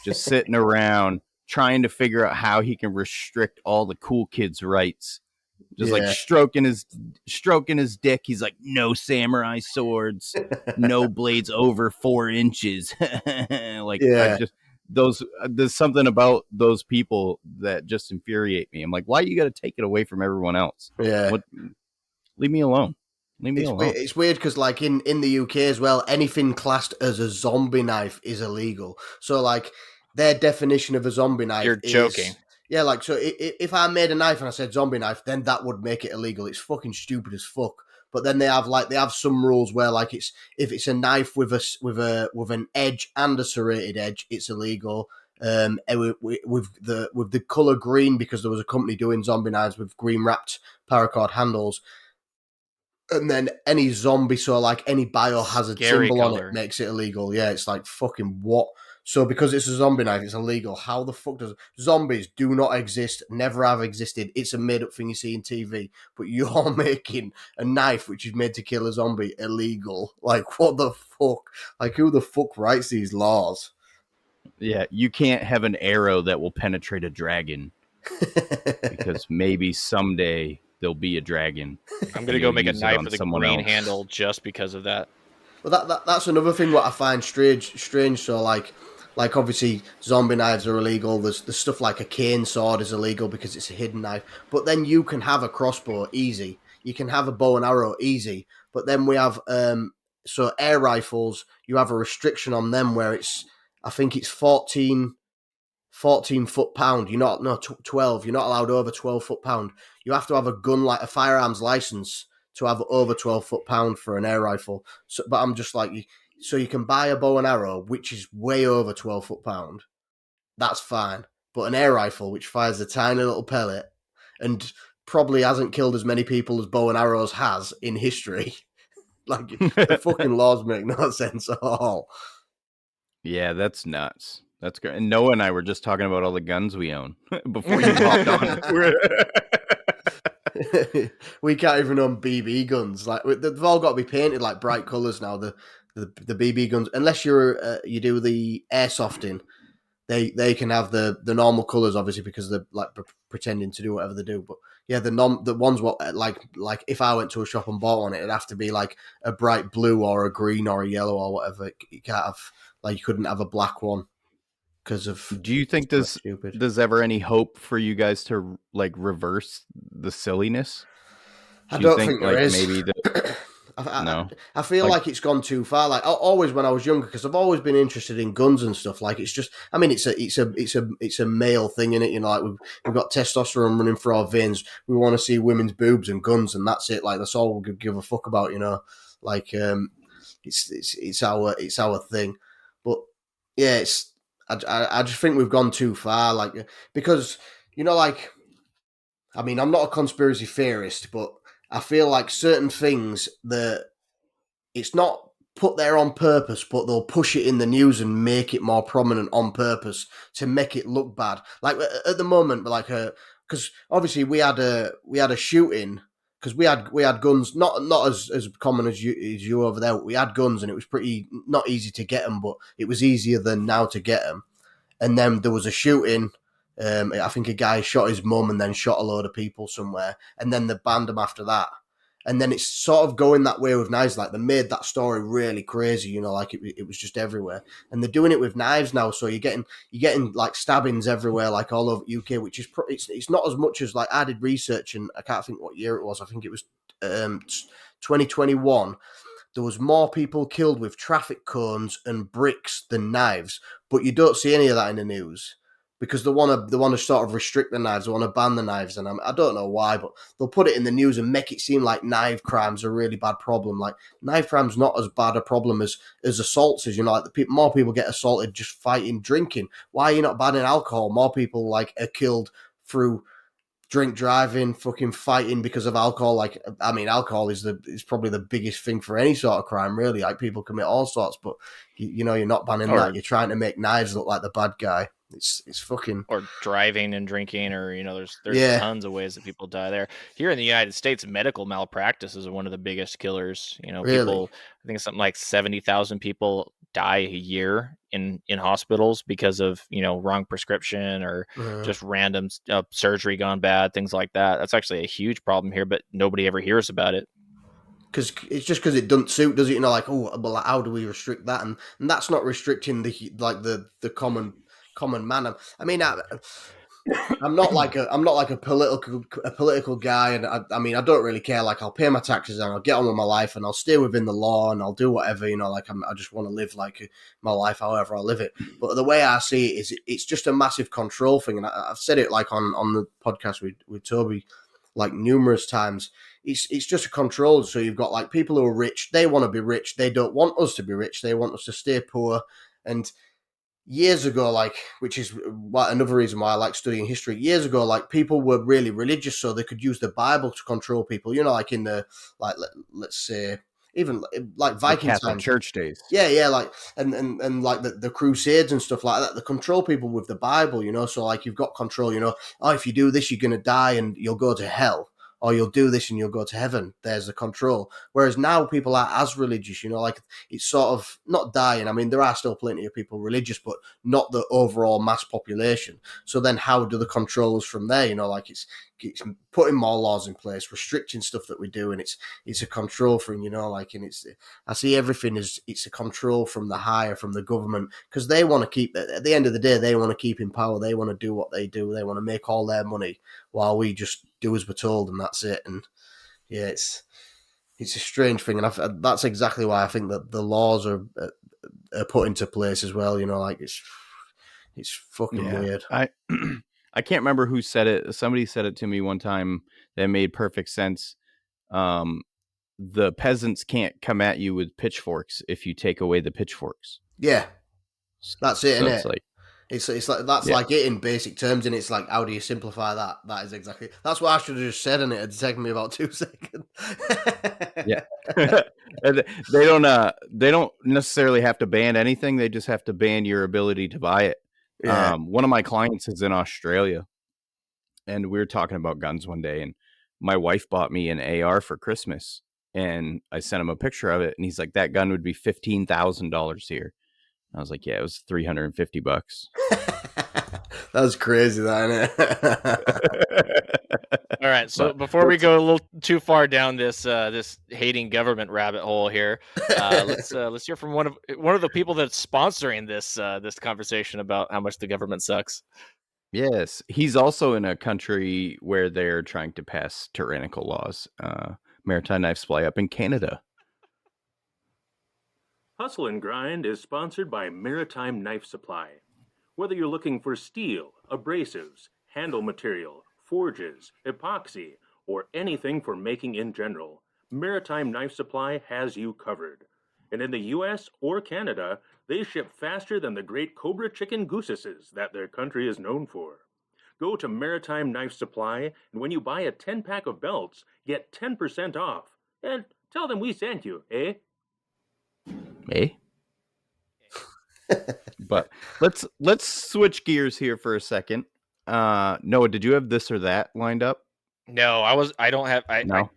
just sitting around trying to figure out how he can restrict all the cool kids' rights. Just like stroking his dick. He's like, no samurai swords, no blades over 4 inches. There's something about those people that just infuriate me. I'm like, why you got to take it away from everyone else? Yeah. Leave me alone. It's weird because, like, in the UK as well, anything classed as a zombie knife is illegal. So, like, their definition of a zombie knife You're joking. Yeah, like, so if I made a knife and I said zombie knife, then that would make it illegal. It's fucking stupid as fuck. But then they have some rules where, like, if it's a knife with an edge and a serrated edge, it's illegal. And with the color green, because there was a company doing zombie knives with green wrapped paracord handles. And then any zombie, so like any biohazard symbol on it makes it illegal. Yeah, it's like fucking what? So because it's a zombie knife, it's illegal. How the fuck does zombies do not exist, never have existed. It's a made up thing you see in TV. But you're making a knife which is made to kill a zombie illegal. Like what the fuck? Like who the fuck writes these laws? Yeah, you can't have an arrow that will penetrate a dragon because maybe someday there'll be a dragon. I'm going to go make a knife with a green handle just because of that. Well, that's another thing what I find strange. So like obviously zombie knives are illegal. There's stuff like a cane sword is illegal because it's a hidden knife. But then you can have a crossbow easy. You can have a bow and arrow easy. But then we have so air rifles. You have a restriction on them where I think it's 14 foot-pound. 12. You're not allowed over 12 foot-pound. You have to have a gun, like a firearms license, to have over 12 foot-pound for an air rifle. So, but I'm just like, so you can buy a bow and arrow, which is way over 12 foot-pound. That's fine. But an air rifle, which fires a tiny little pellet and probably hasn't killed as many people as bow and arrows has in history, like the fucking laws make no sense at all. Yeah, that's nuts. That's good. And Noah and I were just talking about all the guns we own before you hopped on. We can't even own BB guns. Like they've all got to be painted like bright colours now. The the BB guns, unless you do the airsofting, they can have the normal colors, obviously, because they're like pretending to do whatever they do. But yeah, the ones what like if I went to a shop and bought one, it'd have to be like a bright blue or a green or a yellow or whatever. You can't have, like, you couldn't have a black one because of. Do you think there's ever any hope for you guys to like reverse the silliness? I Do you don't think there like is. maybe No. I feel like it's gone too far. Like always when I was younger, because I've always been interested in guns and stuff. Like it's just, I mean, it's a male thing in it. You know, like we've got testosterone running through our veins. We want to see women's boobs and guns, and that's it. Like that's all we give a fuck about. You know, like it's our thing. But yeah, I just think we've gone too far. Like because you know, like, I mean, I'm not a conspiracy theorist, but I feel like certain things that it's not put there on purpose, but they'll push it in the news and make it more prominent on purpose to make it look bad. Like at the moment, like because obviously we had a shooting because we had guns, not as common as you over there. We had guns and it was pretty not easy to get them, but it was easier than now to get them. And then there was a shooting. I think a guy shot his mum and then shot a load of people somewhere, and then they banned him after that. And then it's sort of going that way with knives. Like they made that story really crazy, you know, like it was just everywhere. And they're doing it with knives now, so you're getting like stabbings everywhere, like all over UK, which is it's not as much as, like, I did research and I can't think what year it was. I think it was 2021. There was more people killed with traffic cones and bricks than knives, but you don't see any of that in the news because they want to sort of restrict the knives, they want to ban the knives, and I don't know why, but they'll put it in the news and make it seem like knife crime's a really bad problem. Like knife crime's not as bad a problem as assaults is. You know, like more people get assaulted just fighting, drinking. Why are you not banning alcohol? More people like are killed through drink driving, fucking fighting because of alcohol. Like, I mean, alcohol is probably the biggest thing for any sort of crime, really. Like, people commit all sorts, but you know, you're not banning that. You're trying to make knives look like the bad guy. It's fucking, or driving and drinking, or you know, there's tons of ways that people die there. Here in the United States, medical malpractice is one of the biggest killers. You know, really? People, I think it's something like 70,000 people die a year in hospitals because of, you know, wrong prescription or just random surgery gone bad, things like that. That's actually a huge problem here, but nobody ever hears about it. Because it's just because it doesn't suit, does it? You know, like, oh, well, how do we restrict that? And that's not restricting the common man. I mean, I'm not like a political guy, and I mean, I don't really care. Like, I'll pay my taxes and I'll get on with my life and I'll stay within the law and I'll do whatever, you know. Like, I just want to live like my life however I live it. But the way I see it is, it's just a massive control thing, and I've said it like on the podcast with Toby like numerous times. It's just a control. So you've got like people who are rich, they want to be rich, they don't want us to be rich, they want us to stay poor. And years ago, like, which is another reason why I like studying history, years ago, like, people were really religious so they could use the Bible to control people, you know, like in the, like, let's say, even like Viking times, church days. Yeah, like, and like the Crusades and stuff like that, they control people with the Bible, you know. So like, you've got control, you know. Oh, if you do this, you're gonna die and you'll go to hell, or you'll do this and you'll go to heaven. There's the control. Whereas now people are as religious, you know, like, it's sort of not dying. I mean, there are still plenty of people religious, but not the overall mass population. So then how do the controls from there? You know, like, it's putting more laws in place, restricting stuff that we do, and it's a control thing, you know, like, and I see everything as it's a control from the higher, from the government, because they want to keep, at the end of the day, they want to keep in power, they want to do what they do, they want to make all their money while we just do as we're told, and that's it. And yeah, it's a strange thing, and that's exactly why I think that the laws are put into place as well, you know, like, it's fucking weird. I can't remember who said it. Somebody said it to me one time that made perfect sense. The peasants can't come at you with pitchforks if you take away the pitchforks. Yeah, that's it, so isn't it's it? Like, it's like, that's like it in basic terms, and it's like, how do you simplify that? That is exactly, that's what I should have just said, and it had taken me about 2 seconds. Yeah. They don't necessarily have to ban anything. They just have to ban your ability to buy it. Yeah. One of my clients is in Australia, and we were talking about guns one day, and my wife bought me an AR for Christmas, And I sent him a picture of it, and he's like, "That gun would be $15,000 here." I was like, "Yeah, it was $350." That's crazy, that, isn't All right, so But before we go a little too far down this this hating government rabbit hole here, let's hear from one of the people that's sponsoring this conversation about how much the government sucks. yes, he's also in a country where they're trying to pass tyrannical laws. Maritime Knife Supply up in Canada. Hustle and Grind is sponsored by Maritime Knife Supply. Whether you're looking for steel, abrasives, handle material, forges, epoxy, or anything for making in general, Maritime Knife Supply has you covered. And in the US or Canada, they ship faster than the great Cobra chicken goosesses that their country is known for. Go to Maritime Knife Supply, and when you buy a 10-pack of belts, get 10% off. And tell them we sent you, eh? Eh? But let's switch gears here for a second. Noah, did you have this or that lined up? No, I don't have. No. I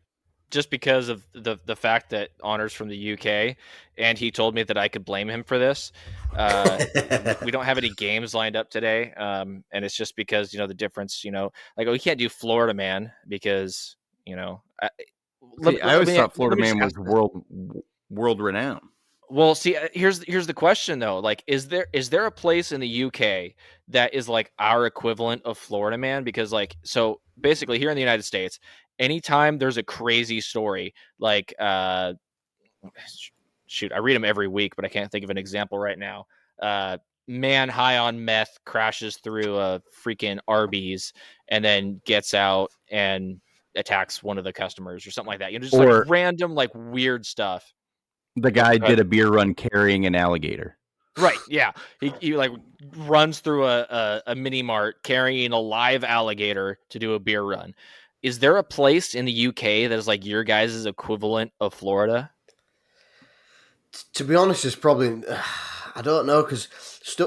just because of the fact that Honor's from the UK, and he told me that I could blame him for this. We don't have any games lined up today, and it's just because the difference. Like we can't do Florida Man because I always thought Florida Man was world renowned. Well, see, here's the question though. Like, is there a place in the UK that is like our equivalent of Florida Man? Because like, so basically here in the United States, anytime there's a crazy story, like, shoot, I read them every week, but I can't think of an example right now. Man high on meth crashes through a freaking Arby's and then gets out and attacks one of the customers or something like that. Just like random, like weird stuff. The guy did a beer run carrying an alligator. Right. Yeah. He like runs through a mini mart carrying a live alligator to do a beer run. Is there a place in the UK that is like your guys' equivalent of Florida? To be honest, it's probably, I don't know, because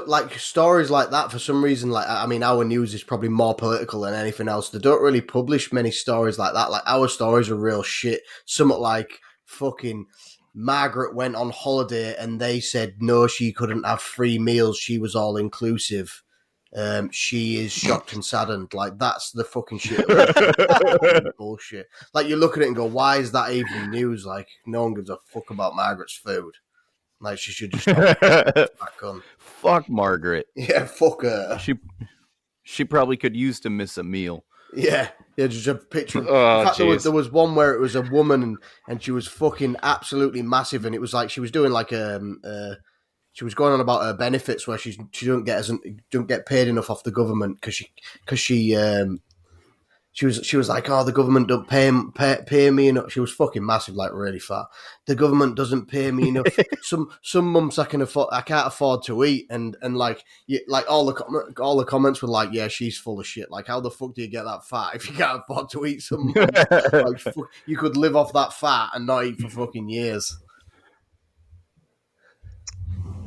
like stories like that, for some reason, like, I mean, our news is probably more political than anything else. They don't really publish many stories like that. Like, our stories are real shit. Something like fucking Margaret went on holiday and they said no, she couldn't have free meals. She was all inclusive. She is shocked and saddened. Like, that's the fucking shit. Bullshit. Like, you look at it and go, why is that even news? Like, no one gives a fuck about Margaret's food. Like, she should just back on. Fuck Margaret. Yeah, fuck her. She probably could use to miss a meal. Yeah, just a picture. Oh, in fact, there was one where it was a woman and she was fucking absolutely massive, and it was like she was doing like she was going on about her benefits where she don't get paid enough off the government because she was like, oh, the government don't pay me enough. She was fucking massive, like really fat. The government doesn't pay me enough. some months I can't afford to eat, and like all the comments were like, yeah, she's full of shit. Like, how the fuck do you get that fat if you can't afford to eat some months? Like, you could live off that fat and not eat for fucking years.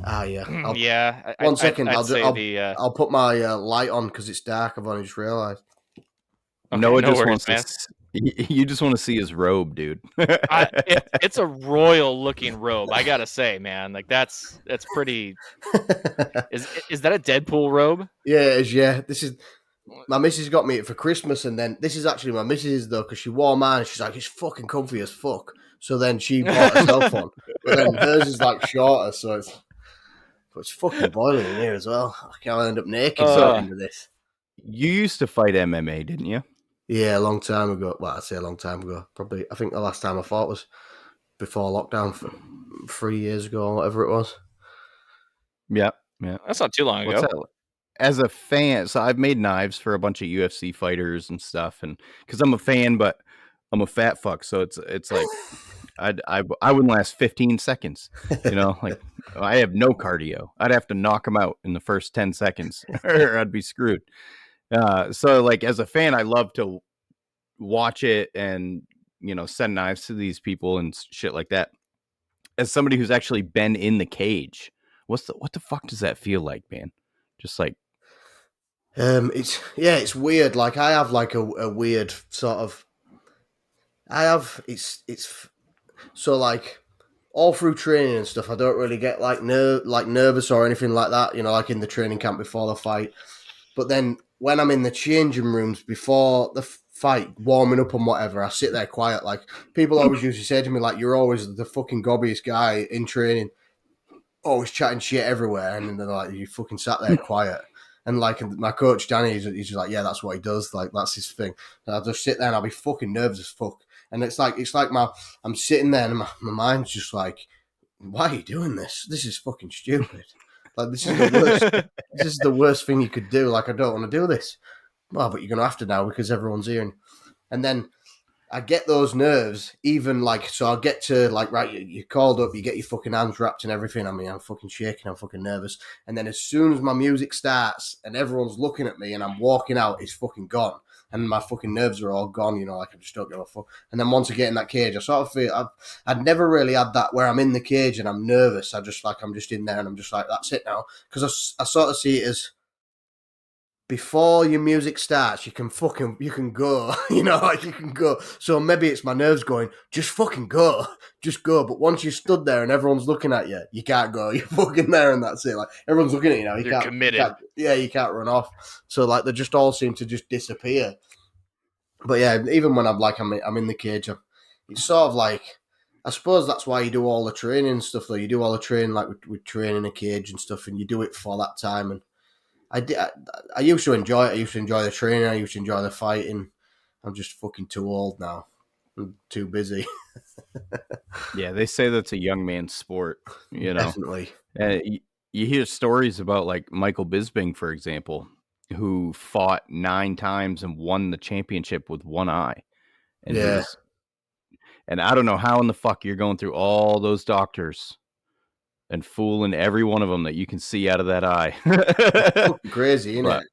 Ah, yeah. One second, I'll put my light on because it's dark. I've only just realised. Okay, Noah just wants to. You just want to see his robe, dude. It's a royal looking robe, I gotta say, man. Like that's pretty. Is that a Deadpool robe? Yeah, it is. Yeah, this is my missus got me it for Christmas, and then this is actually my missus though, because she wore mine. And she's like, it's fucking comfy as fuck. So then she bought herself one, but then hers is like shorter, so it's fucking boiling in here as well. I can't end up naked at the end of this. You used to fight MMA, didn't you? Yeah, a long time ago. Well, I'd say a long time ago. Probably, I think the last time I fought was before lockdown, 3 years ago or whatever it was. Yeah. That's not too long ago. As a fan, so I've made knives for a bunch of UFC fighters and stuff, and because I'm a fan, but I'm a fat fuck, so it's like I wouldn't last 15 seconds. Like I have no cardio. I'd have to knock them out in the first 10 seconds, or I'd be screwed. So like as a fan, I love to watch it and send knives to these people and shit like that. As somebody who's actually been in the cage, what the fuck does that feel like, man? Just like it's weird. Like I have like a weird sort of. So like all through training and stuff, I don't really get like nervous or anything like that. You know, like in the training camp before the fight. But then when I'm in the changing rooms before the fight, warming up and whatever, I sit there quiet. Like people always used to say to me, like, "You're always the fucking gobbiest guy in training, always chatting shit everywhere," and then they're like, "You fucking sat there quiet." And like my coach Danny, he's just like, "Yeah, that's what he does. Like that's his thing." And I'll just sit there and I'll be fucking nervous as fuck. And it's like I'm sitting there and my mind's just like, "Why are you doing this? This is fucking stupid. Like this is the worst. This is the worst thing you could do. Like I don't want to do this." Well, but you're gonna have to now because everyone's here. And then I get those nerves, even like, so I'll get to like, right, you're called up, you get your fucking hands wrapped and everything. I mean, I'm fucking shaking, I'm fucking nervous. And then as soon as my music starts and everyone's looking at me and I'm walking out, it's fucking gone. And my fucking nerves are all gone, you know, like I just don't give a fuck. And then once I get in that cage, I sort of feel, I'd never really had that where I'm in the cage and I'm nervous. I'm just in there and I'm just like, that's it now. Because I sort of see it as, before your music starts, you can go, you know, like you can go. So maybe it's my nerves going, just fucking go, just go. But once you stood there and everyone's looking at you, you can't go. You're fucking there and that's it. Like everyone's looking at you now. You're committed. You can't run off. So like they just all seem to just disappear. But yeah, even when I'm in the cage, it's sort of like, I suppose that's why you do all the training and stuff. Though you do all the training like with training a cage and stuff, and you do it for that time. And I used to enjoy it. I used to enjoy the training. I used to enjoy the fighting. I'm just fucking too old now. I'm too busy. Yeah, they say that's a young man's sport, you know. Definitely. You hear stories about like Michael Bisping, for example, who fought 9 times and won the championship with one eye. And Yeah. and I don't know how in the fuck you're going through all those doctors and fooling every one of them that you can see out of that eye. Crazy, isn't But it?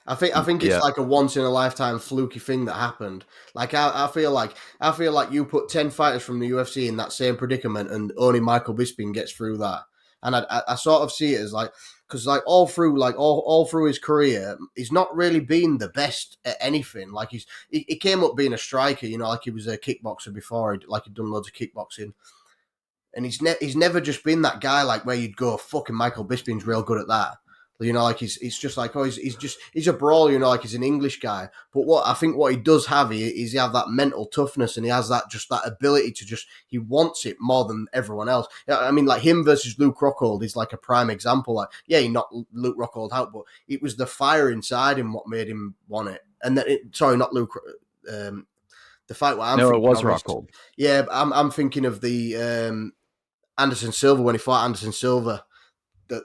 I think it's like a once in a lifetime fluky thing that happened. Like I feel like you put 10 fighters from the UFC in that same predicament, and only Michael Bisping gets through that. And I sort of see it as like, because like all through his career, he's not really been the best at anything. Like he came up being a striker, you know, like he was a kickboxer before, he'd done loads of kickboxing. And he's never just been that guy like where you'd go, fucking Michael Bisping's real good at that. You know, like he's just like, oh, he's a brawler, you know, like he's an English guy. But what he does have is he have that mental toughness, and he has that ability to he wants it more than everyone else. I mean, like him versus Luke Rockhold is like a prime example. Like, yeah, he knocked Luke Rockhold out, but it was the fire inside him what made him want it. And then, sorry, not Luke. The fight where it was Rockhold. Yeah, I'm thinking of the Anderson Silva when he fought Anderson Silva. The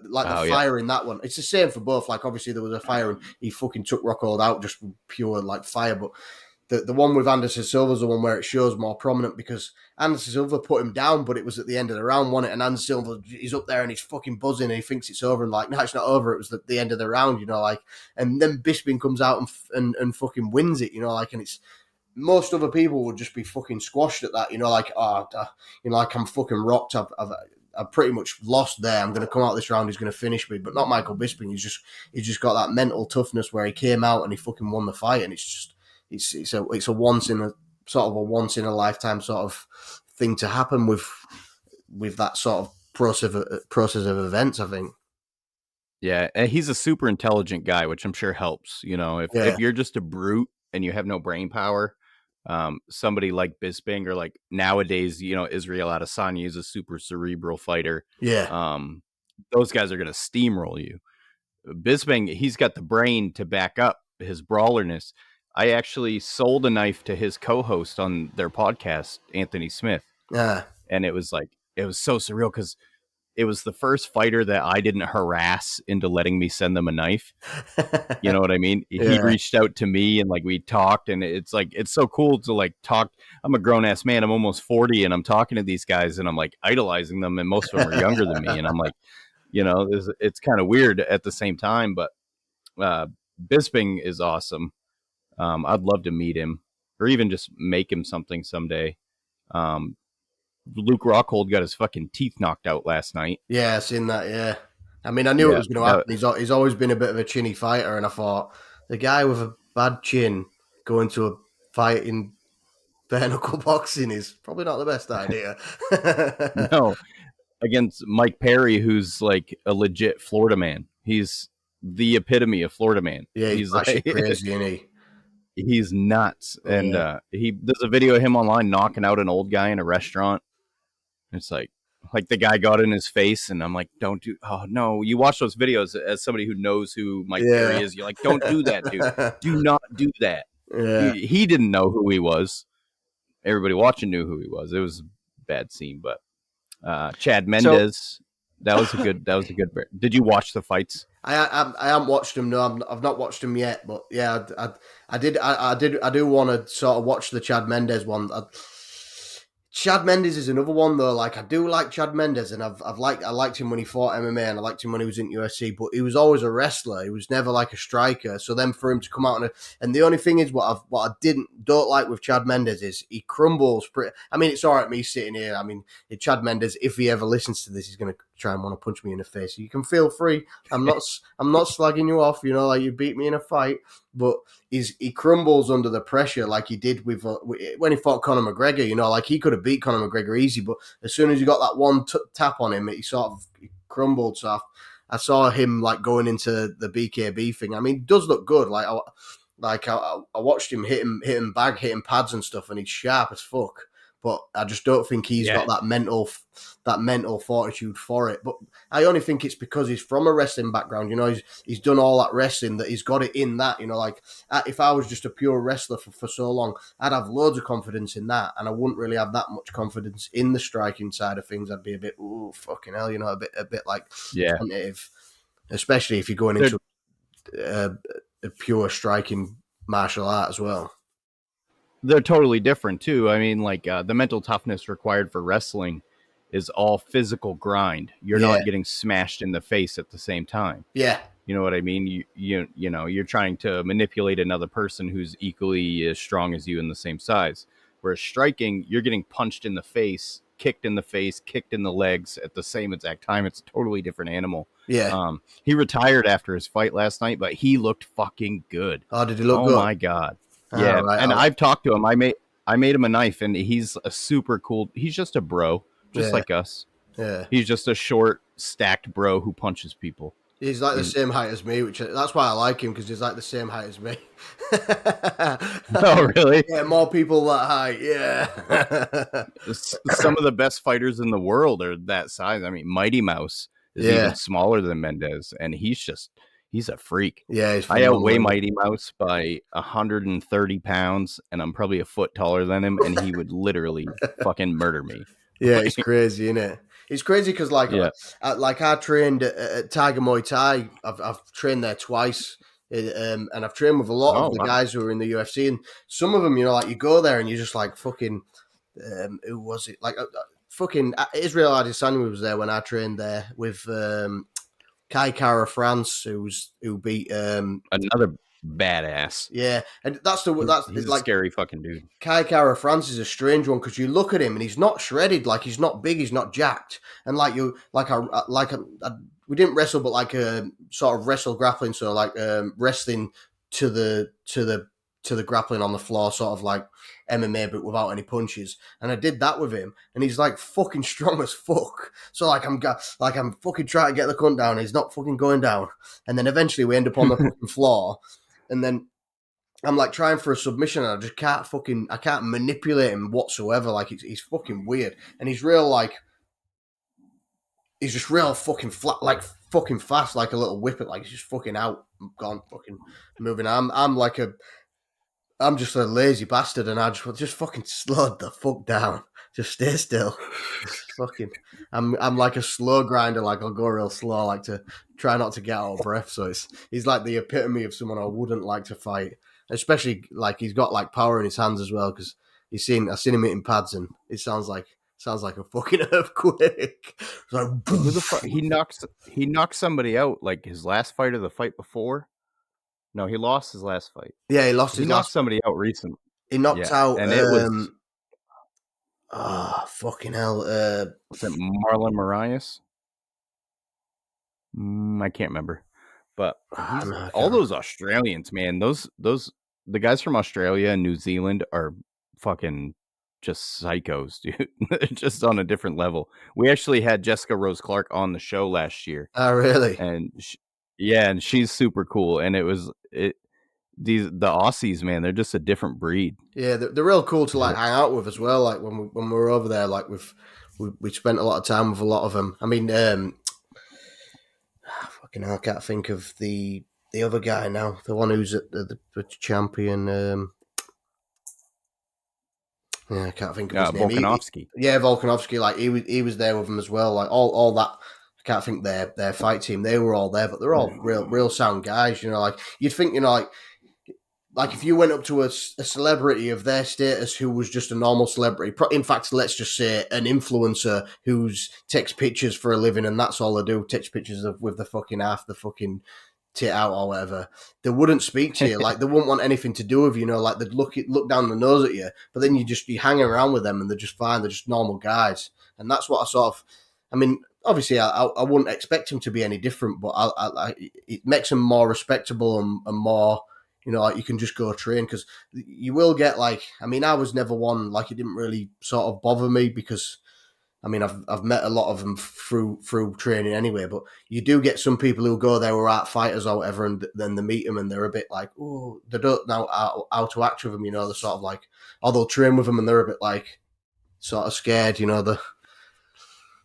fire in that one. It's the same for both. Like obviously there was a fire and he fucking took Rockhold out just pure like fire. But the one with Anderson Silva is the one where it shows more prominent because Anderson Silva put him down, but it was at the end of the round, wasn't it? And Anderson Silva, he's up there and he's fucking buzzing and he thinks it's over and like, no, it's not over. It was the end of the round, you know, like, and then Bisping comes out and fucking wins it, you know, like, and it's, most other people would just be fucking squashed at that, you know, like, you know, like I'm fucking rocked. I've pretty much lost there. I'm going to come out this round. He's going to finish me, but not Michael Bisping. He's just got that mental toughness where he came out and he fucking won the fight. And it's a once in a lifetime sort of thing to happen with that sort of process of events, I think. Yeah, and he's a super intelligent guy, which I'm sure helps. You know, if you're just a brute and you have no brain power, somebody like Bisping or like nowadays, you know, Israel Adesanya is a super cerebral fighter. Yeah. Those guys are going to steamroll you. Bisping, he's got the brain to back up his brawlerness. I actually sold a knife to his co-host on their podcast, Anthony Smith. Yeah. And it was so surreal because it was the first fighter that I didn't harass into letting me send them a knife. You know what I mean? Yeah. He reached out to me and like we talked, and it's like, it's so cool to like talk. I'm a grown ass man. I'm almost 40 and I'm talking to these guys and I'm like idolizing them. And most of them are younger than me. And I'm like, you know, it's kind of weird at the same time, but Bisping is awesome. I'd love to meet him or even just make him something someday. Luke Rockhold got his fucking teeth knocked out last night. Yeah, I've seen that, yeah. I mean, I knew it was going to happen. He's always been a bit of a chinny fighter, and I thought, the guy with a bad chin going to a fight in bare knuckle boxing is probably not the best idea. No, against Mike Perry, who's like a legit Florida man. He's the epitome of Florida man. Yeah, he's He's batshit like crazy, isn't he? he's nuts. And Yeah. there's a video of him online knocking out an old guy in a restaurant. It's like the guy got in his face, and I'm like, don't do. Oh no, you watch those videos as somebody who knows who Mike Perry Yeah. is. You're like, don't do that, dude. Do not do that. Yeah. He didn't know who he was. Everybody watching knew who he was. It was a bad scene, but Chad Mendez, that was a good. Did you watch the fights? I haven't watched them. No, I've not watched them yet. But yeah, I do want to sort of watch the Chad Mendez one. Chad Mendez is another one though. Like I do like Chad Mendez, and I liked him when he fought MMA, and I liked him when he was in UFC. But he was always a wrestler. He was never like a striker. So then for him to come out and the only thing is what I don't like with Chad Mendez is he crumbles. I mean, it's all right me sitting here. I mean, Chad Mendez, if he ever listens to this, he's gonna try and want to punch me in the face. You can feel free. I'm not slagging you off. You know, like you beat me in a fight, but he crumbles under the pressure like he did with when he fought Conor McGregor. You know, like he could have beat Conor McGregor easy, but as soon as you got that one tap on him, he sort of crumbled. So I saw him like going into the BKB thing. I mean, it does look good. Like I watched him hitting pads and stuff, and he's sharp as fuck. But I just don't think he's got that mental fortitude for it. But I only think it's because he's from a wrestling background. You know, he's done all that wrestling that he's got it in that. You know, like if I was just a pure wrestler for so long, I'd have loads of confidence in that, and I wouldn't really have that much confidence in the striking side of things. I'd be a bit, ooh, fucking hell, you know, a bit like tentative, especially if you're going into a pure striking martial art as well. They're totally different too. I mean, like the mental toughness required for wrestling is all physical grind. You're not getting smashed in the face at the same time. Yeah. You know what I mean? You know, you're trying to manipulate another person who's equally as strong as you in the same size. Whereas striking, you're getting punched in the face, kicked in the legs at the same exact time. It's a totally different animal. Yeah. He retired after his fight last night, but he looked fucking good. Oh, did he look good? Oh my God. Yeah, right. and I've talked to him. I made him a knife, and he's a super cool. He's just a bro, just like us. Yeah, he's just a short, stacked bro who punches people. He's like the same height as me, that's why I like him, because he's like the same height as me. Oh, really? Yeah, more people that height. Yeah. Some of the best fighters in the world are that size. I mean, Mighty Mouse is even smaller than Mendez, and he's a freak. Yeah, he's I outweigh Mighty Mouse by 130 pounds, and I'm probably a foot taller than him, and he would literally fucking murder me. Yeah, it's crazy, isn't it? It's crazy because, like I trained at Tiger Muay Thai. I've trained there twice, and I've trained with a lot of the guys who are in the UFC. And some of them, you know, like you go there and you're just like fucking. Who was it? Like fucking Israel Adesanya was there when I trained there with Kai Kara France, who beat another badass. Yeah, and he's like a scary fucking dude. Kai Kara France is a strange one because you look at him and he's not shredded, like he's not big, he's not jacked, and we didn't wrestle, but like a sort of wrestle grappling, so like wrestling to the grappling on the floor, sort of like MMA but without any punches. And I did that with him, and he's like fucking strong as fuck. So I'm fucking trying to get the cunt down, and he's not fucking going down. And then eventually we end up on the fucking floor, and then I'm like trying for a submission, and I can't manipulate him whatsoever. Like he's fucking weird, and he's just real fucking flat, like fucking fast, like a little whippet, like he's just fucking out, gone, fucking moving. I'm just a lazy bastard, and I just fucking slowed the fuck down. Just stay still. Fucking, I'm like a slow grinder. Like I'll go real slow, like to try not to get out of breath. So he's like the epitome of someone I wouldn't like to fight. Especially like he's got like power in his hands as well, because I've seen him hitting pads, and it sounds like a fucking earthquake. Like, who the fuck? He knocked somebody out like his last fight or the fight before. No, he lost his last fight. Yeah, he lost. He knocked somebody out recently. He knocked out, and it was fucking hell. Was it Marlon Moraes? I can't remember, but all those Australians, man, those the guys from Australia and New Zealand are fucking just psychos, dude. Just on a different level. We actually had Jessica Rose Clark on the show last year, Oh, really? and and she's super cool. And the Aussies, man, they're just a different breed. Yeah, they're real cool to like hang out with as well. Like when we were over there, like we spent a lot of time with a lot of them. I mean, fucking hell, I can't think of the other guy now. The one who's at the champion. Yeah, I can't think of his name. Volkanovski. Volkanovski. Like he was there with them as well. Like all that. I can't think their fight team. They were all there, but they're all real sound guys. You know, like you'd think, you know, like if you went up to a celebrity of their status who was just a normal celebrity, in fact, let's just say an influencer who takes pictures for a living and that's all they do, takes pictures with the fucking half the fucking tit out or whatever, they wouldn't speak to you. Like they wouldn't want anything to do with you, you know, like they'd look down the nose at you, but then you hang around with them and they're just fine. They're just normal guys. And that's what I mean, obviously I wouldn't expect them to be any different, but it makes them more respectable and more, you know, like you can just go train, because you will get like, I mean, I was never one, like it didn't really sort of bother me because, I mean, I've met a lot of them through training anyway, but you do get some people who go there who are art fighters or whatever, and then they meet them and they're a bit like, oh, they don't know how to act with them, you know, they're sort of like, or they'll train with them and they're a bit like, sort of scared, you know,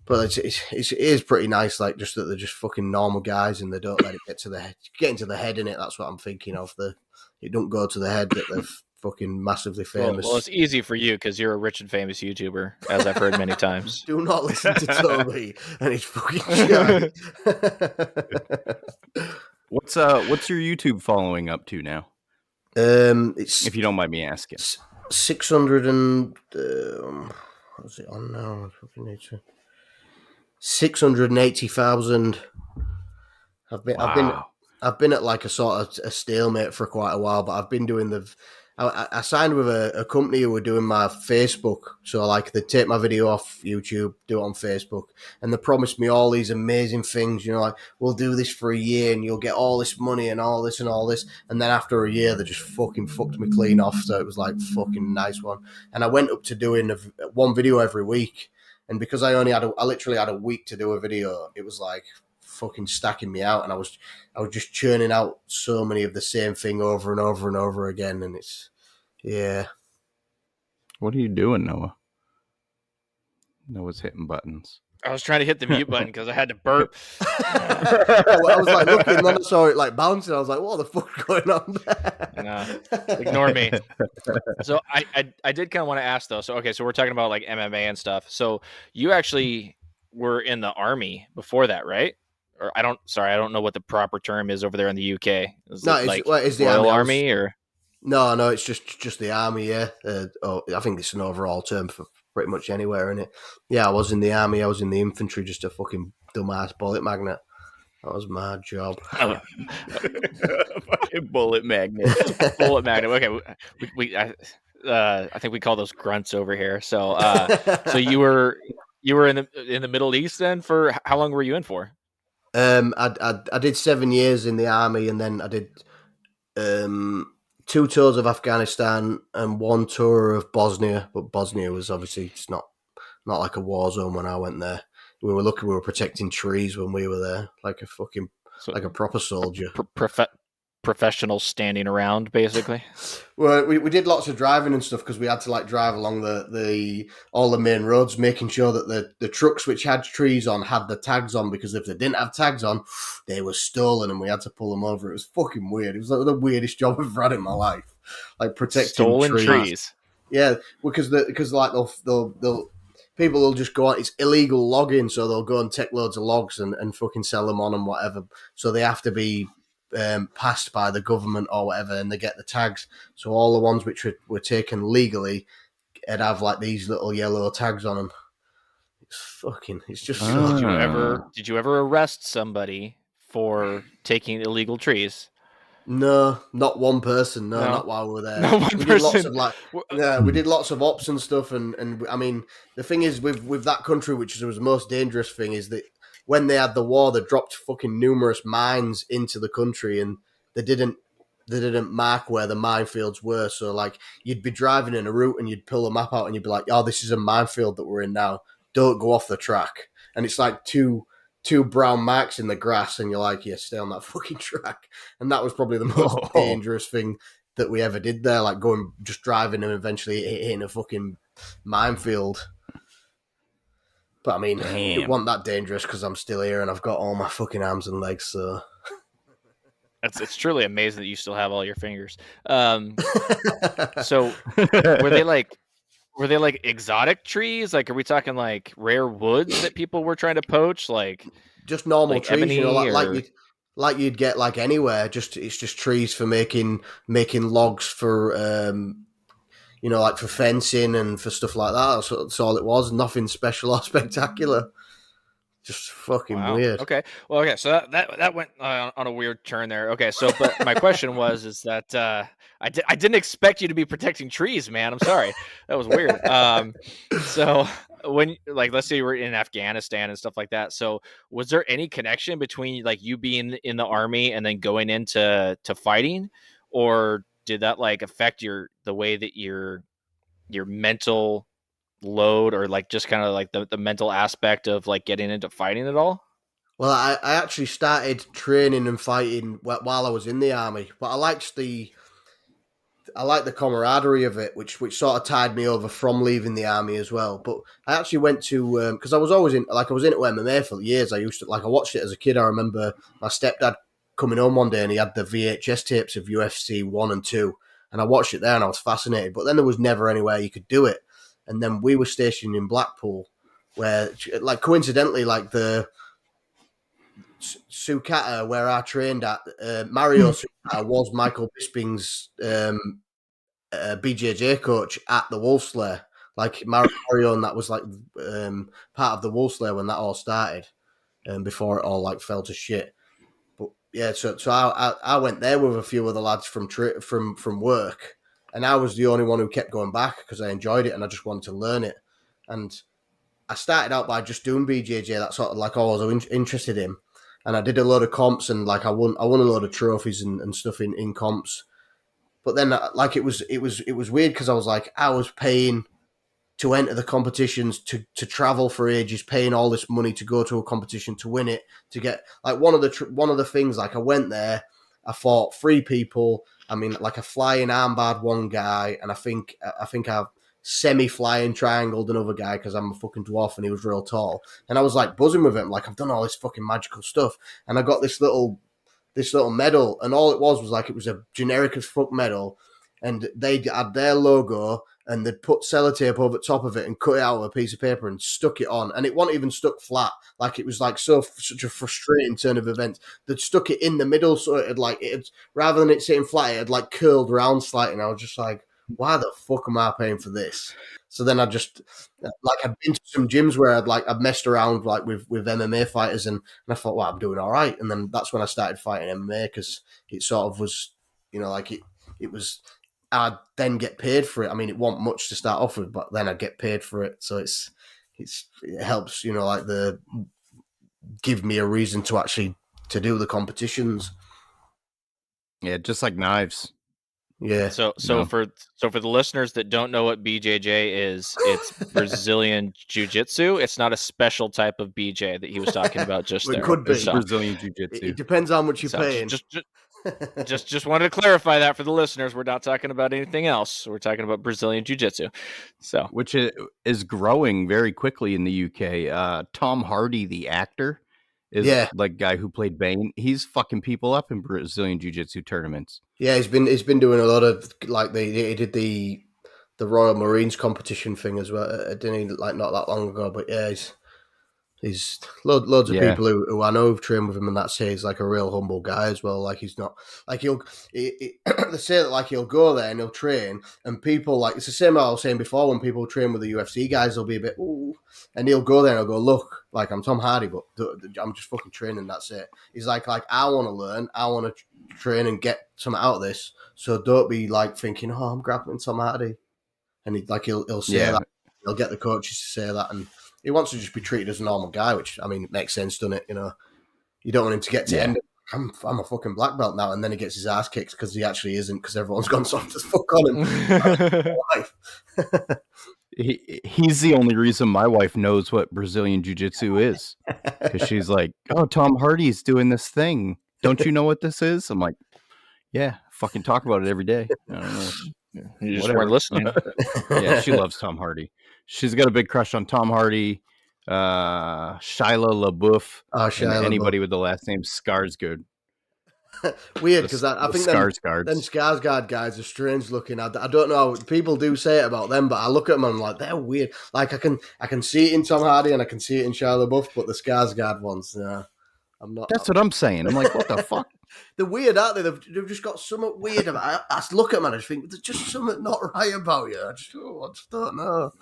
but it is pretty nice, like just that they're just fucking normal guys and they don't let it get into the head in it. That's what I'm thinking of. It don't go to the head that they're fucking massively famous. Well, it's easy for you because you're a rich and famous YouTuber, as I've heard many times. Do not listen to Toby and his fucking shit. What's your YouTube following up to now? It's, if you don't mind me asking, 600 and what's it on now? I fucking need to. 680,000. I've been at like a sort of a stalemate for quite a while, but I've been doing I signed with a company who were doing my Facebook. So like they take my video off YouTube, do it on Facebook, and they promised me all these amazing things, you know, like we'll do this for a year and you'll get all this money and all this and all this. And then after a year, they just fucking fucked me clean off. So it was like fucking nice one. And I went up to doing one video every week. And because I literally had a week to do a video, it was like fucking stacking me out, and I was just churning out so many of the same thing over and over and over again, and yeah. What are you doing, Noah? Noah's hitting buttons. I was trying to hit the mute button because I had to burp. I was like looking, and then I saw it like bouncing. I was like, "What the fuck going on there?" Ignore me. So I did kind of want to ask though. So okay, so we're talking about like MMA and stuff. So you actually were in the army before that, right? Or I don't know what the proper term is over there in the UK. Is it's the Royal Army or? No, it's just the army. Yeah. I think it's an overall term for pretty much anywhere, isn't it? Yeah, I was in the army. I was in the infantry, just a fucking dumbass bullet magnet. That was my job. Fucking bullet magnet. Bullet magnet. Okay, I think we call those grunts over here. So, so you were in the Middle East then for how long were you in for? I did 7 years in the army, and then I did 2 tours of Afghanistan and 1 tour of Bosnia. But Bosnia was obviously it's not like a war zone when I went there. We were protecting trees when we were there, like like a proper soldier. Professionals standing around, basically. Well, we did lots of driving and stuff because we had to like drive along all the main roads, making sure that the trucks which had trees on had the tags on, because if they didn't have tags on, they were stolen and we had to pull them over. It was fucking weird. It was like the weirdest job I've had in my life, like protecting stolen trees. Yeah, because like they'll people will just go on. It's illegal logging, so they'll go and take loads of logs and fucking sell them on and whatever. So they have to be passed by the government or whatever, and they get the tags. So all the ones which were taken legally, it'd have like these little yellow tags on them. It's just. Did you ever arrest somebody for taking illegal trees? No, not one person. No, not while we were there. Not one person. We did lots of ops and stuff, and I mean, the thing is with that country, which was the most dangerous thing, is that when they had the war, they dropped fucking numerous mines into the country, and they didn't mark where the minefields were. So like you'd be driving in a route and you'd pull the map out and you'd be like, oh, this is a minefield that we're in now. Don't go off the track. And it's like two brown marks in the grass, and you're like, yeah, stay on that fucking track. And that was probably the most dangerous thing that we ever did there, like just driving and eventually hitting a fucking minefield. But I mean, it wasn't that dangerous because I'm still here and I've got all my fucking arms and legs, so... It's truly amazing that you still have all your fingers. So were they like exotic trees? Like, are we talking like rare woods that people were trying to poach? Like just normal like trees, you know, or... like you'd get like anywhere. It's just trees for making logs for you know, like for fencing and for stuff like that. That's all it was. Nothing special or spectacular. Just fucking weird. Okay. Well, okay. So that went on a weird turn there. Okay. So, but my question is that I didn't expect you to be protecting trees, man. I'm sorry. That was weird. So when, like, let's say you were in Afghanistan and stuff like that. So was there any connection between like you being in the army and then going into fighting, or did that like affect the way that your mental load, or like just kind of like the mental aspect of like getting into fighting at all? Well, I actually started training and fighting while I was in the army, but I liked the camaraderie of it, which sort of tied me over from leaving the army as well. But I actually went to because I was always into MMA for years. I watched it as a kid. I remember my stepdad coming home one day and he had the VHS tapes of UFC 1 and 2, and I watched it there and I was fascinated. But then there was never anywhere you could do it. And then we were stationed in Blackpool, where, like, coincidentally, like the Sukata, where I trained at, Mario Sukata was Michael Bisping's BJJ coach at the Wolfslayer. Like, Mario, and that was like part of the Wolfslayer when that all started, before it all like fell to shit. But yeah, so I went there with a few of the lads from work. And I was the only one who kept going back because I enjoyed it and I just wanted to learn it. And I started out by just doing BJJ. That's sort of like all I was interested in. And I did a load of comps and like I won a load of trophies and stuff in comps. But then like it was weird because I was like, I was paying to enter the competitions, to travel for ages, paying all this money to go to a competition, to win it, to get like one of the things, like I went there, I fought 3 people. I mean, like a flying armbarred one guy, and I think I've semi-flying triangled another guy because I'm a fucking dwarf and he was real tall. And I was like buzzing with him, like I've done all this fucking magical stuff, and I got this little medal, and all it was like it was a generic as fuck medal, and they had their logo and they'd put sellotape over the top of it and cut it out of a piece of paper and stuck it on, and it wasn't even stuck flat. Like it was like such a frustrating turn of events. They'd stuck it in the middle, so it had rather than it sitting flat, it had like curled round slightly, and I was just like, why the fuck am I paying for this? So then I just like I'd been to some gyms where I'd messed around like with MMA fighters, and I thought, well, I'm doing all right. And then that's when I started fighting MMA because it sort of was, you know, like it was. I'd then get paid for it. I mean, it wasn't much to start off with, but then I'd get paid for it. So it helps, you know, like give me a reason to actually to do the competitions. Yeah, just like knives. Yeah. So for the listeners that don't know what BJJ is, it's Brazilian Jiu-Jitsu. It's not a special type of BJ that he was talking about just Well, there. It could be Brazilian Jiu-Jitsu. It depends how much you're paying. Just wanted to clarify that for the listeners. We're not talking about anything else. We're talking about Brazilian Jiu-Jitsu. So, which is growing very quickly in the UK. Tom Hardy, the actor, is like guy who played Bane. He's fucking people up in Brazilian Jiu-Jitsu tournaments. Yeah, he's been doing a lot of like he did the Royal Marines competition thing as well. Didn't he, like not that long ago? But yeah, he's loads of people who I know have trained with him, and that say he's like a real humble guy as well. Like he's not like they say that like he'll go there and he'll train, and people like it's the same I was saying before when people train with the UFC guys, they'll be a bit ooh, and he'll go there and he'll go, look, like I'm Tom Hardy, but I'm just fucking training. That's it. He's like I want to learn, I want to train and get something out of this. So don't be like thinking, oh, I'm grappling Tom Hardy, and he'll say that. He'll get the coaches to say that, and he wants to just be treated as a normal guy, which, I mean, it makes sense, doesn't it? You know, you don't want him to get to end. I'm a fucking black belt now, and then he gets his ass kicked because he actually isn't, because everyone's gone soft as fuck on him. He's the only reason my wife knows what Brazilian Jiu-Jitsu is, because she's like, "Oh, Tom Hardy's doing this thing. Don't you know what this is?" I'm like, "Yeah, fucking talk about it every day." I don't know. You just Whatever. weren't listening. Yeah, she loves Tom Hardy. She's got a big crush on Tom Hardy, Shia LaBeouf, and anybody with the last name Skarsgård. Weird, because I think them Skarsgårds. Skarsgård guys are strange looking. I don't know. People do say it about them, but I look at them and I'm like, they're weird. Like I can see it in Tom Hardy and I can see it in Shia LaBeouf, but the Skarsgård ones, I'm not. That's what I'm saying. I'm like, what the fuck? They're weird, aren't they? They've just got something weird about. I look at them and I just think there's just something not right about you. I just don't know.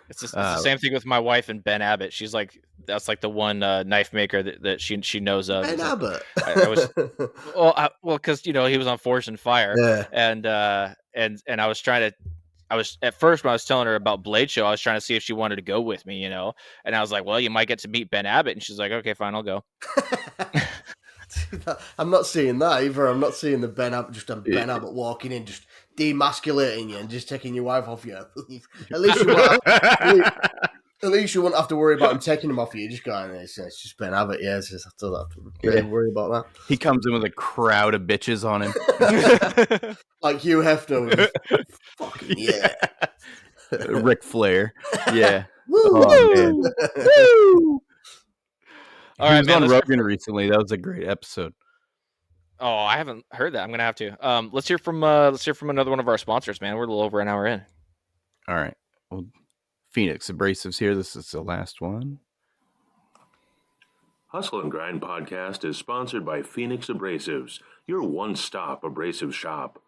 It's the same thing with my wife and Ben Abbott. She's like, that's like the one knife maker that she knows of. Ben Abbott. I was because he was on Forged in Fire, yeah. and I was trying to. I was at first when I was telling her about Blade Show, I was trying to see if she wanted to go with me, and I was like, well, you might get to meet Ben Abbott, and she's like, okay, fine, I'll go. I'm not seeing that either. I'm not seeing the Ben Abbott walking in, just demasculating you and just taking your wife off you. At least you won't have to worry about him taking him off you. You just go, it's just Ben Abbott. Yeah, it's just, I don't have to worry about that. He comes in with a crowd of bitches on him. Like Hugh Hefner. Fucking yeah. Ric Flair. Yeah. Woo! Oh, man. Woo! All right, he was on Rogan recently. That was a great episode. Oh, I haven't heard that. I'm gonna have to. Let's hear from another one of our sponsors, man. We're a little over an hour in. All right. Well, Phoenix Abrasives here. This is the last one. Hustle and Grind podcast is sponsored by Phoenix Abrasives, your one-stop abrasive shop.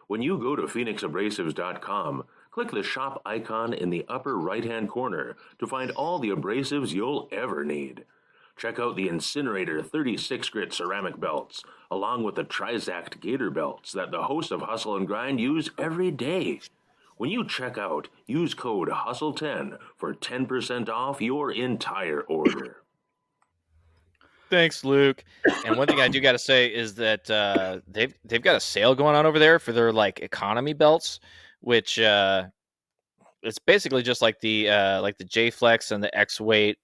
When you go to phoenixabrasives.com, click the shop icon in the upper right-hand corner to find all the abrasives you'll ever need. Check out the Incinerator 36-grit ceramic belts, along with the Trizact Gator belts that the hosts of Hustle and Grind use every day. When you check out, use code HUSTLE10 for 10% off your entire order. Thanks, Luke. And one thing I do got to say is that they've got a sale going on over there for their economy belts, which it's basically just like the J Flex and the X Weight.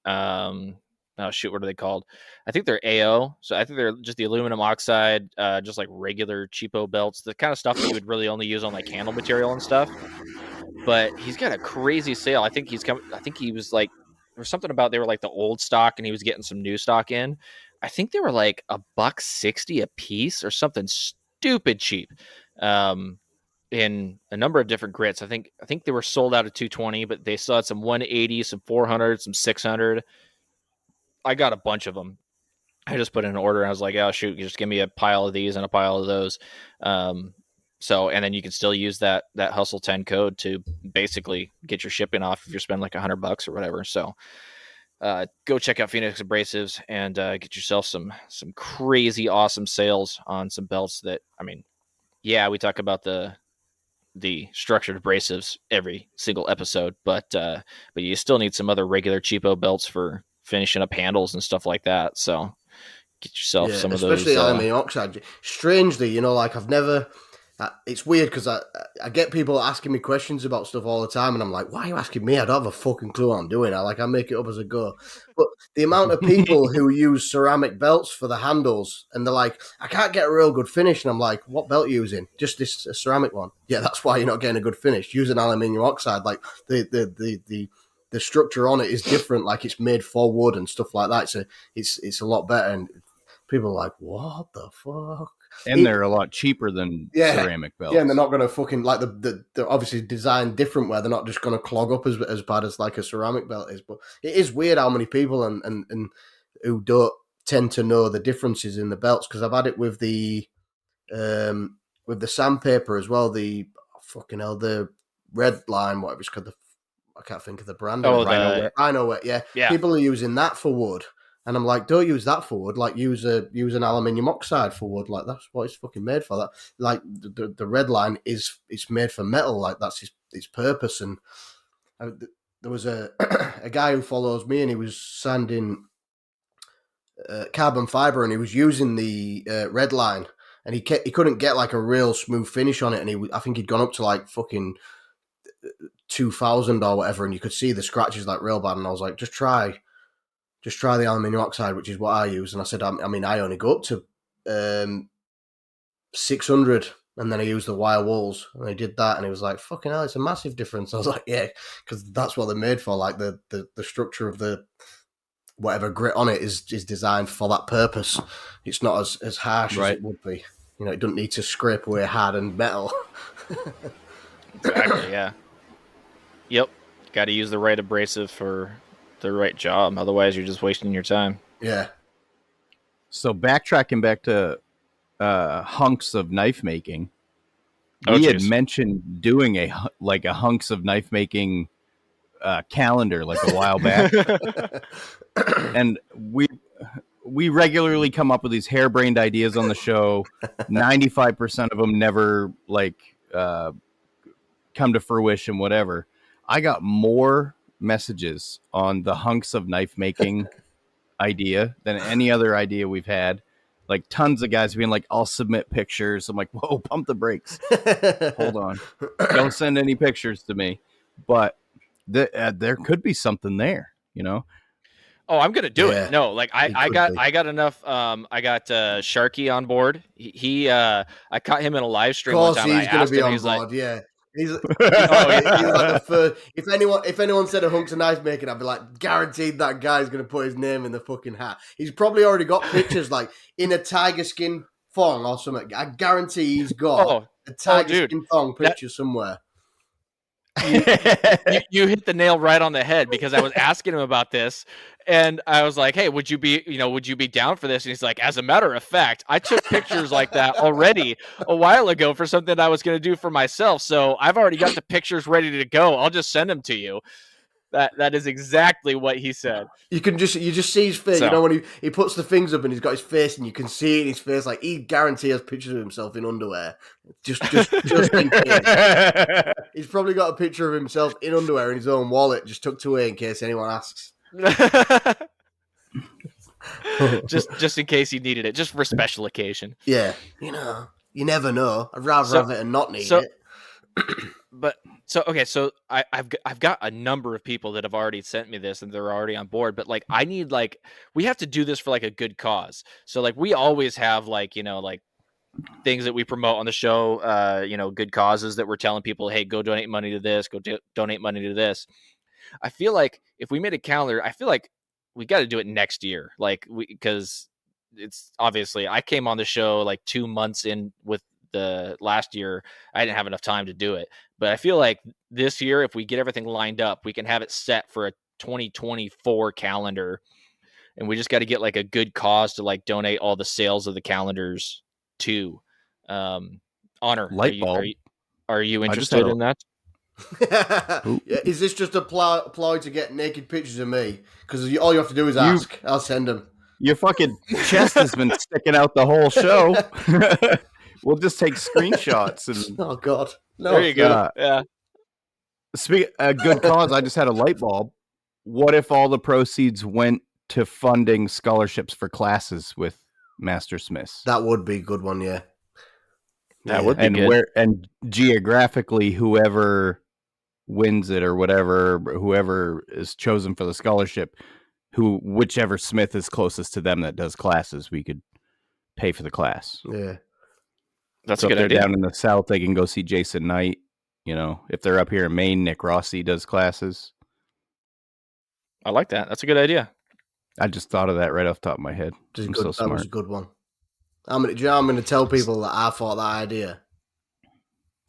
Oh shoot, what are they called? I think they're AO. So I think they're just the aluminum oxide, just like regular cheapo belts, the kind of stuff that you would really only use on like handle material and stuff. But he's got a crazy sale. I think he was like, there was something about they were like the old stock and he was getting some new stock in. I think they were like $160 a piece or something stupid cheap. In a number of different grits. I think they were sold out at 220, but they still had some 180, some 400, some 600. I got a bunch of them. I just put in an order and I was like, oh shoot, you just give me a pile of these and a pile of those. So, and then you can still use that Hustle 10 code to basically get your shipping off if you're spending like $100 or whatever. So, go check out Phoenix Abrasives and get yourself some crazy awesome sales on some belts that, I mean, yeah, we talk about the structured abrasives every single episode, but you still need some other regular cheapo belts for finishing up handles and stuff like that. So get yourself some of those. Especially aluminum oxide. Strangely, I've never. It's weird because I get people asking me questions about stuff all the time, and I'm like, why are you asking me? I don't have a fucking clue what I'm doing. I make it up as I go. But the amount of people who use ceramic belts for the handles, and they're like, I can't get a real good finish, and I'm like, what belt are you using? Just this ceramic one. Yeah, that's why you're not getting a good finish. Use an aluminium oxide. Like the structure on it is different. Like it's made for wood and stuff like that. So it's a lot better. And people are like, what the fuck? And they're a lot cheaper than ceramic belts. Yeah, and they're not going to fucking, like, they're obviously designed different where they're not just going to clog up as bad as, like, a ceramic belt is. But it is weird how many people and who don't tend to know the differences in the belts, because I've had it with the sandpaper as well, the red line, whatever it's called, I can't think of the brand. Rhino Wet, yeah. People are using that for wood. And I'm like, don't use that for wood. Like, use an aluminium oxide for wood. Like, that's what it's fucking made for. That, like, the red line it's made for metal. Like, that's its purpose. And there was a guy who follows me, and he was sanding carbon fiber, and he was using the red line, and he couldn't get like a real smooth finish on it, and I think he'd gone up to like fucking 2,000 or whatever, and you could see the scratches like real bad. And I was like, just try the aluminium oxide, which is what I use. And I said, I only go up to 600, and then I used the wire walls, and I did that, and he was like, fucking hell, it's a massive difference. I was like, yeah, because that's what they're made for. Like the structure of the whatever grit on it is designed for that purpose. It's not as harsh as it would be. It doesn't need to scrape away hardened metal. Exactly. Yeah. Yep. Got to use the right abrasive for the right job. Otherwise, you're just wasting your time. Yeah. So backtracking back to hunks of knife making, we had mentioned doing a hunks of knife making calendar like a while back, and we regularly come up with these harebrained ideas on the show. 95% of them never come to fruition. Whatever. I got more messages on the hunks of knife making idea than any other idea we've had. Like tons of guys being like, I'll submit pictures. I'm like, whoa, pump the brakes. Hold on. Don't send any pictures to me. But there could be something there, Oh, I'm gonna do it. No, like I got enough. I got Sharky on board. I caught him in a live stream one time. He's gonna be on board. Yeah. He's like the first. If anyone said a hunks of knife making, I'd be like, guaranteed that guy's gonna put his name in the fucking hat. He's probably already got pictures like in a tiger skin thong or something. I guarantee he's got a tiger skin thong picture somewhere. You hit the nail right on the head, because I was asking him about this, and I was like, hey, would you be down for this? And he's like, as a matter of fact, I took pictures like that already a while ago for something I was going to do for myself. So I've already got the pictures ready to go. I'll just send them to you. That is exactly what he said. You just see his face. So, when he puts the things up and he's got his face, and you can see it in his face. Like he guarantees has pictures of himself in underwear. Just in case. He's probably got a picture of himself in underwear in his own wallet, just tucked away in case anyone asks. just in case he needed it, just for special occasion. Yeah, you never know. I'd rather have it and not need it. But so I've got a number of people that have already sent me this, and they're already on board. But I need we have to do this for a good cause. So we always have things that we promote on the show. Good causes that we're telling people, hey, go donate money to this, donate money to this. I feel like if we made a calendar, I feel like we got to do it next year. Because it's obviously I came on the show 2 months in with the last year. I didn't have enough time to do it, but I feel like this year, if we get everything lined up, we can have it set for a 2024 calendar, and we just got to get a good cause to donate all the sales of the calendars to. Honor, light bulb. Are you interested in that? Yeah, is this just a ploy to get naked pictures of me? Because all you have to do is ask. I'll send them. Your fucking chest has been sticking out the whole show. We'll just take screenshots. And oh God, no. There you go. Yeah. Speak a good cause. I just had a light bulb. What if all the proceeds went to funding scholarships for classes with Master Smiths? That would be a good one. Yeah. That would be good. And geographically, whoever wins it or whoever is chosen for the scholarship, whichever Smith is closest to them that does classes, we could pay for the class. Yeah. That's so a good if they're idea. Down in the South, they can go see Jason Knight. If they're up here in Maine, Nick Rossi does classes. I like that. That's a good idea. I just thought of that right off the top of my head. I'm so smart. That was a good one. I'm going to tell people that I thought that idea.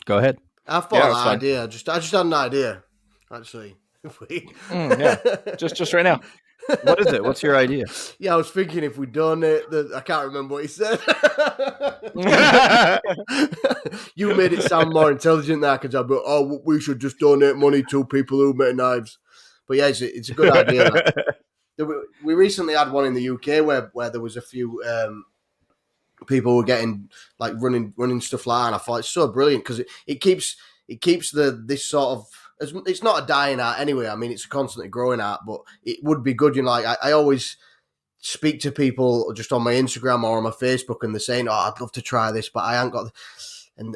Go ahead. I thought that idea. I just had an idea, actually. Just right now. What is it? What's your idea? Yeah, I was thinking if we donate, I can't remember what he said. You made it sound more intelligent than I could. I'd be, we should just donate money to people who make knives. But yeah, it's a good idea. We recently had one in the UK where there was a few people were getting running stuff like that, and I thought it's so brilliant because it keeps this sort of. It's not a dying art anyway. I mean, it's a constantly growing art, but it would be good. I always speak to people just on my Instagram or on my Facebook, and they're saying, "Oh, I'd love to try this, but I ain't got," and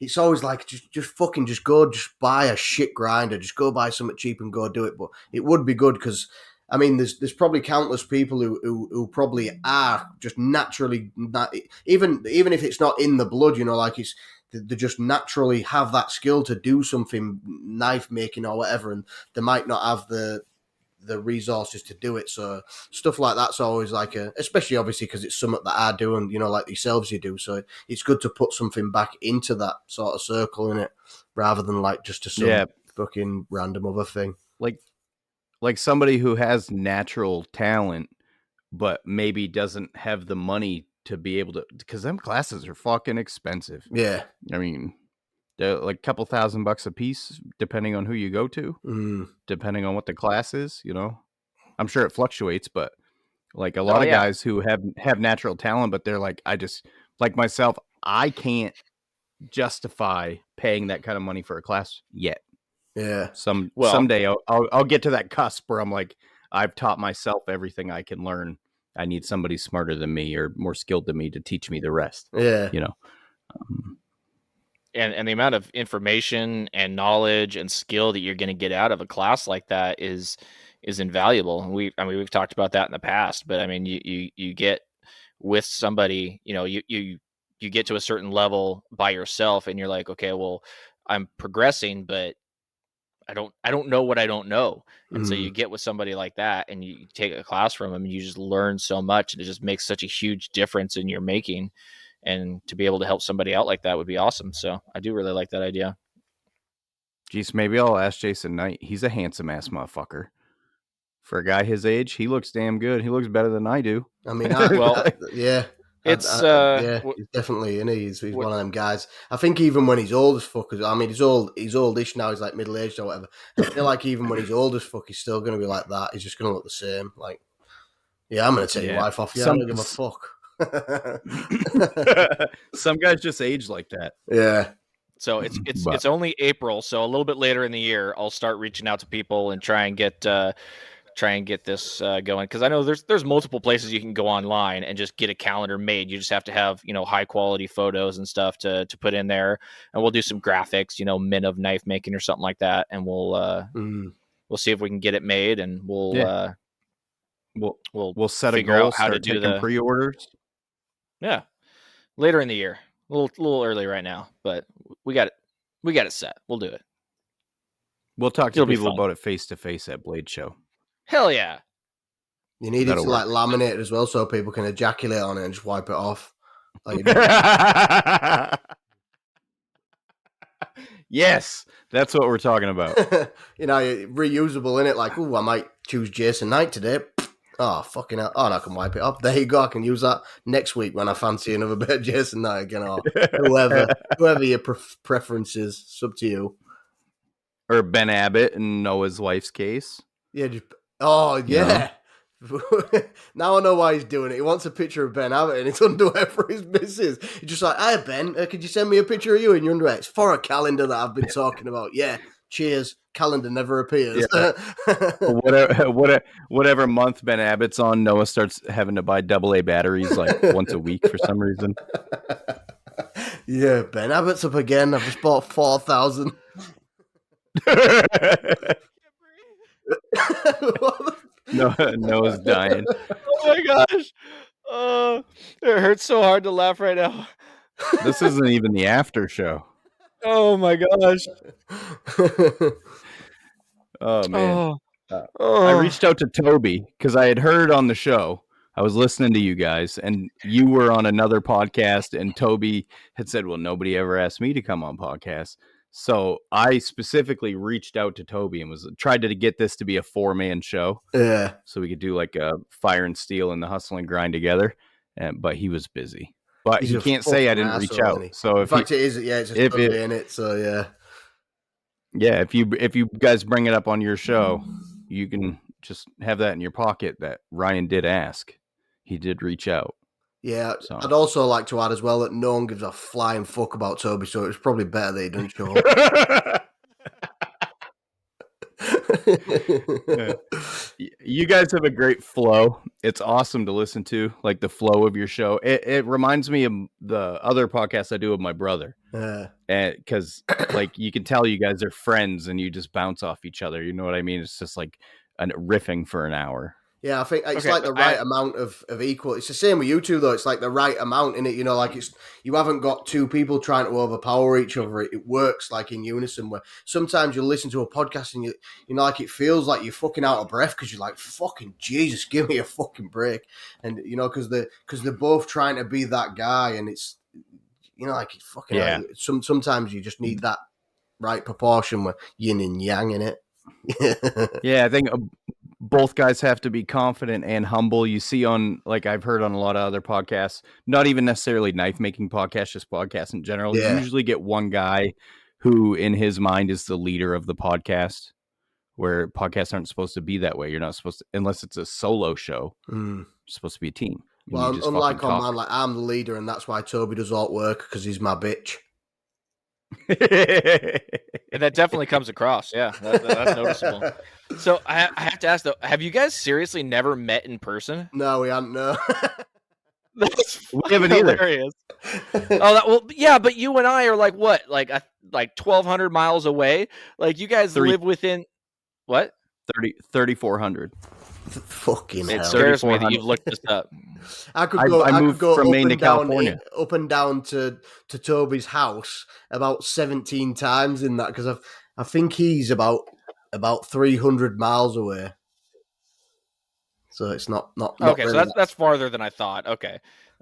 it's always like, just fucking just go, just buy a shit grinder, just go buy something cheap and go do it. But it would be good because, I mean, there's probably countless people who probably are just naturally, even if it's not in the blood, like they just naturally have that skill to do something, knife making or whatever, and they might not have the resources to do it. So stuff like that's always like especially obviously because it's something that I do, and like yourselves you do. So it's good to put something back into that sort of circle in it, rather than like just some fucking random other thing. Like somebody who has natural talent, but maybe doesn't have the money to be able to, because them classes are fucking expensive. Yeah. I mean, they're like a couple $1,000 a piece, depending on who you go to, depending on what the class is, I'm sure it fluctuates, but like a lot of guys who have natural talent, but they're like, I just, like myself, I can't justify paying that kind of money for a class yet. Yeah. Someday I'll get to that cusp where I'm like, I've taught myself everything I can learn. I need somebody smarter than me or more skilled than me to teach me the rest. Yeah. And the amount of information and knowledge and skill that you're going to get out of a class like that is invaluable. And we've talked about that in the past, but I mean, you get with somebody, you get to a certain level by yourself and you're like, okay, well, I'm progressing, but I don't know what I don't know. And so you get with somebody like that and you take a class from them and you just learn so much, and it just makes such a huge difference in your making. And to be able to help somebody out like that would be awesome. So I do really like that idea. Geez, maybe I'll ask Jason Knight. He's a handsome ass motherfucker. For a guy his age, he looks damn good. He looks better than I do. I mean, yeah. He's definitely, he's one of them guys. I think even when he's old as fuck, I mean, he's oldish now. He's like middle aged or whatever. I feel like even when he's old as fuck, he's still going to be like that. He's just going to look the same. Like, yeah, I'm going to take your wife off. Yeah, I don't give a fuck. Some guys just age like that. Yeah. So it's only April, so a little bit later in the year, I'll start reaching out to people and try and get this going, because I know there's multiple places you can go online and just get a calendar made. You just have to have high quality photos and stuff to put in there, and we'll do some graphics, men of knife making or something like that, and we'll see if we can get it made, and we'll set a figure goal, out how to do the pre-orders. Yeah, later in the year, a little early right now, but we got it set. We'll do it. We'll talk to people about it face to face at Blade Show. Hell yeah! You need it to like laminate it as well, so people can ejaculate on it and just wipe it off. Like yes, that's what we're talking about. Reusable in it. Like, I might choose Jason Knight today. Oh, fucking hell. Oh, and I can wipe it off. There you go. I can use that next week when I fancy another bit of Jason Knight again, or whoever your preference is. It's up to you. Or Ben Abbott in Noah's wife's case. Yeah. Yeah. Now I know why he's doing it. He wants a picture of Ben Abbott in his underwear for his missus. He's just like, "Hi, Ben, could you send me a picture of you in your underwear? It's for a calendar that I've been talking about." Yeah. Cheers. Calendar never appears. Yeah. Whatever month Ben Abbott's on, Noah starts having to buy AA batteries like once a week for some reason. Yeah, Ben Abbott's up again. I've just bought 4,000. Noah's dying. Oh my gosh. It hurts so hard to laugh right now. This isn't even the after show. Oh my gosh. Oh man. I reached out to Toby because I had heard on the show, I was listening to you guys, and you were on another podcast, and Toby had said, well, nobody ever asked me to come on podcasts. So I specifically reached out to Toby and tried to get this to be a 4-man show. Yeah. So we could do like a Fire and Steel and the Hustle and Grind together. But he was busy. But he can't say I didn't reach out. So in fact, it is. Yeah, it's a Sunday in it. So yeah. Yeah, if you guys bring it up on your show, you can just have that in your pocket that Ryan did ask. He did reach out. Yeah, so. I'd also like to add as well that no one gives a flying fuck about Toby, so it's probably better that he doesn't show up. You guys have a great flow. It's awesome to listen to, like the flow of your show. It reminds me of the other podcast I do with my brother. Because like you can tell you guys are friends and you just bounce off each other. You know what I mean? It's just like a riffing for an hour. Yeah, I think it's like the right amount of equal. It's the same with you two, though. It's like the right amount in it. You know, like you haven't got two people trying to overpower each other. It works like in unison. Where sometimes you listen to a podcast and you know, like it feels like you're fucking out of breath because you're like, fucking Jesus, give me a fucking break. And you know, because they're both trying to be that guy, and it's, you know, like fucking. Yeah. Sometimes you just need that right proportion where yin and yang in it. Yeah, I think both guys have to be confident and humble. You see on, like I've heard on a lot of other podcasts, not even necessarily knife making podcasts, just podcasts in general. Yeah. You usually get one guy who in his mind is the leader of the podcast, where podcasts aren't supposed to be that way. You're not supposed to, unless it's a solo show, you're supposed to be a team. Well, unlike on mine, like I'm the leader, and that's why Toby does all work, because he's my bitch. And that definitely comes across. Yeah, that's noticeable. So I have to ask though, have you guys seriously never met in person? No, we haven't. No. That's we haven't hilarious. Well, yeah, but you and I are like what, like 1,200 miles away. Like you guys live within what? 3,400. Fucking hell. It scares me that you've looked this up. I could go. I moved from Maine to California, up and down to Toby's house about 17 times in that, because I think he's about 300 miles away. So it's not okay. really So that's farther than I thought. Okay,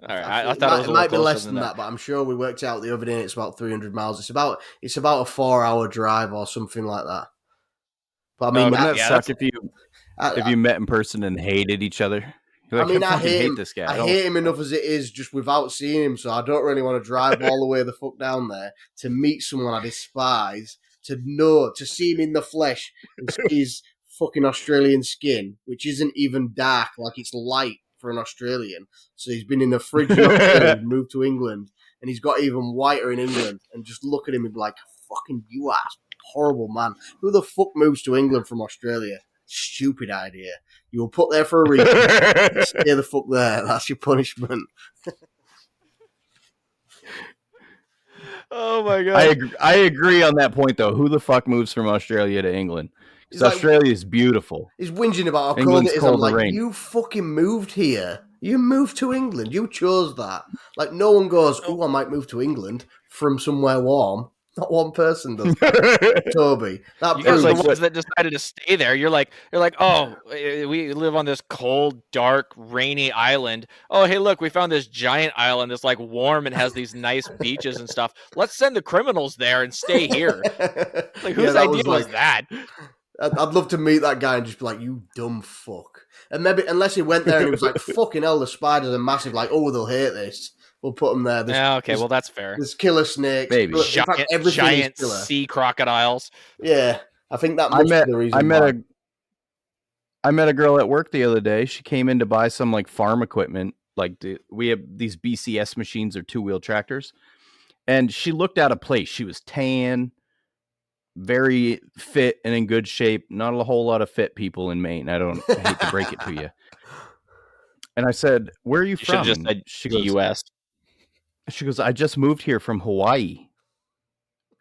all right. I thought it might be less than that, but I'm sure we worked out the other day. It's about 300 miles. It's about a 4-hour drive or something like that. But I mean, wouldn't that suck if you met in person and hated each other? Like, I mean, I hate this guy. I hate him enough as it is, just without seeing him. So I don't really want to drive all the way the fuck down there to meet someone I despise, to see him in the flesh and see his fucking Australian skin, which isn't even dark, like it's light for an Australian. So he's been in the fridge in Australia, moved to England, and he's got even whiter in England. And just look at him and be like, fucking you ass horrible man. Who the fuck moves to England from Australia? Stupid idea. You were put there for a reason. Stay the fuck there. That's your punishment. Oh my god. I agree on that point though. Who the fuck moves from Australia to England? Because Australia is beautiful. He's whinging about how cold it is. I'm like, you fucking moved here. You moved to England. You chose that. Like, no one goes, oh, I might move to England from somewhere warm. Not one person does that. Toby. You guys are the ones that decided to stay there. You're like, oh, we live on this cold, dark, rainy island. Oh, hey, look, we found this giant island that's like warm and has these nice beaches and stuff. Let's send the criminals there and stay here. Like, whose idea was that? I'd love to meet that guy and just be like, you dumb fuck. And maybe, unless he went there and he was like, fucking hell, the spiders are massive. Like, oh, they'll hate this. We'll put them there. Yeah, okay, well, that's fair. There's killer snakes. Baby. Giant sea crocodiles. Yeah, I think that must be the reason I met a girl at work the other day. She came in to buy some like farm equipment. Like we have these BCS machines or 2-wheel tractors. And she looked out of place. She was tan, very fit and in good shape. Not a whole lot of fit people in Maine. I hate to break it to you. And I said, where are you from? Just said she goes, U.S. She goes, I just moved here from Hawaii.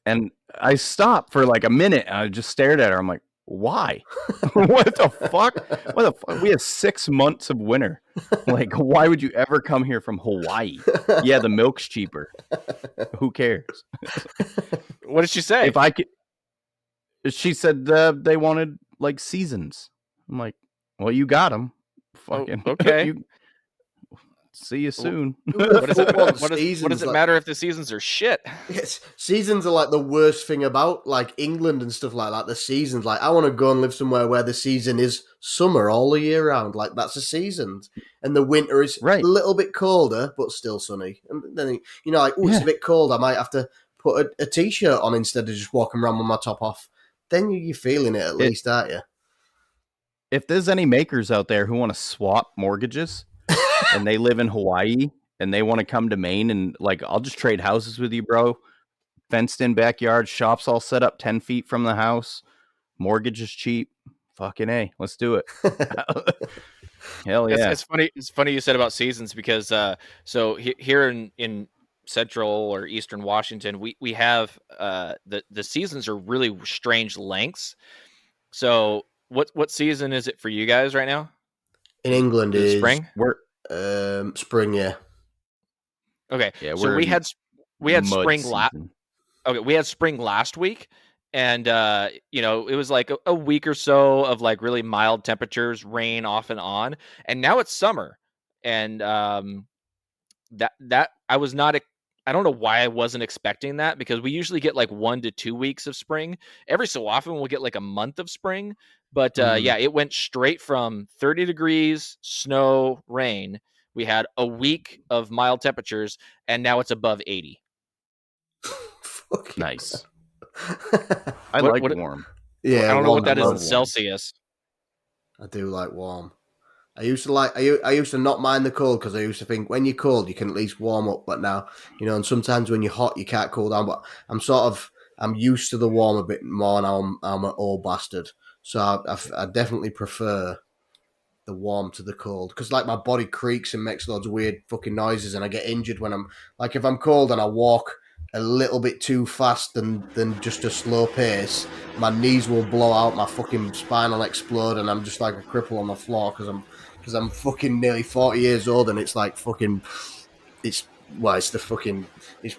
And I stopped for like a minute. And I just stared at her. I'm like, why? What the fuck? What the fuck? We have 6 months of winter. Like, why would you ever come here from Hawaii? Yeah, the milk's cheaper. Who cares? What did she say? If I could, she said they wanted like seasons. I'm like, well, you got them. Fucking okay. See you soon. What does it matter if the seasons are shit? Yes, seasons are like the worst thing about like England and stuff like that. The seasons, like I want to go and live somewhere where the season is summer all the year round. Like that's a season, and the winter is a little bit colder but still sunny. And then like, oh, it's a bit cold. I might have to put a t-shirt on instead of just walking around with my top off. Then you're feeling it at least, aren't you? If there's any makers out there who want to swap mortgages and they live in Hawaii and they want to come to Maine and like, I'll just trade houses with you, bro. Fenced in backyard, shops all set up 10 feet from the house. Mortgage is cheap. Fucking A, let's do it. Hell yeah. It's funny. It's funny you said about seasons because so here in Central or Eastern Washington, we have the seasons are really strange lengths. So what season is it for you guys right now? In England Is it is spring? spring, yeah. Okay, Yeah, so we had mud spring season. Okay, we had spring last week, and it was like a week or so of like really mild temperatures, rain off and on, and now it's summer, and that I was not. I don't know why I wasn't expecting that because we usually get like 1 to 2 weeks of spring. Every so often we'll get like a month of spring, but yeah, it went straight from 30 degrees, snow, rain. We had a week of mild temperatures, and now it's above 80. Nice. I What- like what- warm. Yeah, I don't know what warm. that is love in warm. Celsius. I do like warm. I used to not mind the cold because I used to think when you're cold you can at least warm up. But now, and sometimes when you're hot you can't cool down. But I'm used to the warm a bit more now. I'm an old bastard, so I definitely prefer the warm to the cold because like my body creaks and makes loads of weird fucking noises, and I get injured when I'm like if I'm cold and I walk a little bit too fast than just a slow pace, my knees will blow out, my fucking spine will explode, and I'm just like a cripple on the floor because I'm fucking nearly 40 years old, and it's like fucking it's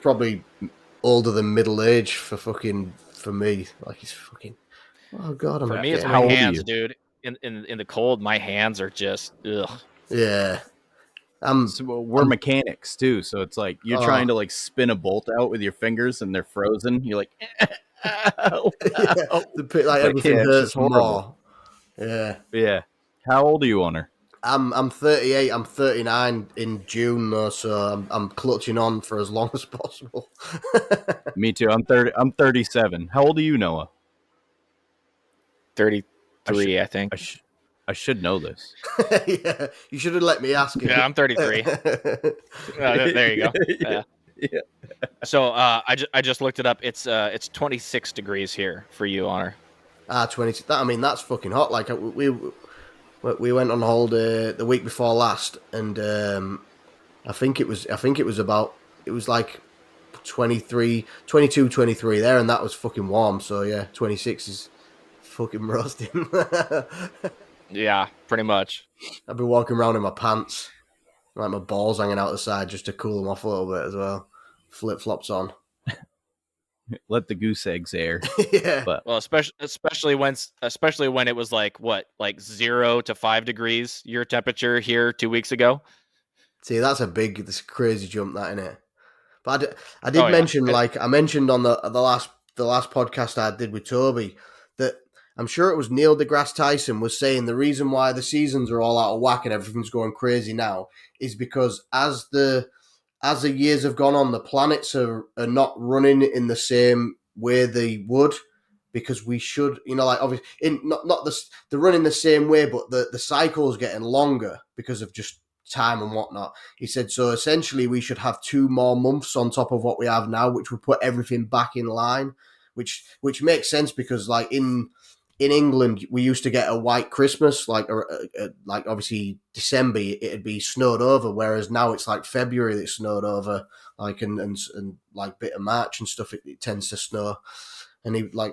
probably older than middle age for me. Like it's fucking oh god, I'm For me, it's getting my How old are hands, you? dude. In the cold, my hands are just ugh. yeah. I'm So we're mechanics too, so it's like you're trying to like spin a bolt out with your fingers and they're frozen. You're like, ow, yeah, ow. like everything yeah, it's hurts just horrible. more. Yeah. Yeah. How old are you, Honor? I'm 38. I'm 39 in June though, so I'm clutching on for as long as possible. Me too. I'm 30. I'm 37. How old are you, Noah? 33, I think. I should know this. Yeah, you should have let me ask it. Yeah, I'm 33. There you go. Yeah. Yeah. So I just looked it up. It's 26 degrees here for you, Honor. 20. That's fucking hot. Like we went on holiday the week before last, and I think it was like 23, 22, 23 there, and that was fucking warm. So yeah, 26 is fucking roasting. Yeah, pretty much. I've been walking around in my pants, like my balls hanging out the side just to cool them off a little bit as well. Flip flops on. Let the goose eggs air. Yeah. But Well, especially when it was like 0 to 5 degrees your temperature here 2 weeks ago. See, that's this crazy jump, that, innit? But I did Oh, yeah. mention, like I mentioned on the last podcast I did with Toby, that I'm sure it was Neil deGrasse Tyson was saying the reason why the seasons are all out of whack and everything's going crazy now is because as the years have gone on, the planets are not running in the same way they would, because we should, like obviously they're running the same way, but the cycle's getting longer because of just time and whatnot. He said, so essentially we should have 2 more months on top of what we have now, which would put everything back in line, which makes sense because like in England we used to get a white Christmas, like obviously December it'd be snowed over, whereas now it's like February that snowed over, like and like bit of March and stuff it tends to snow. And I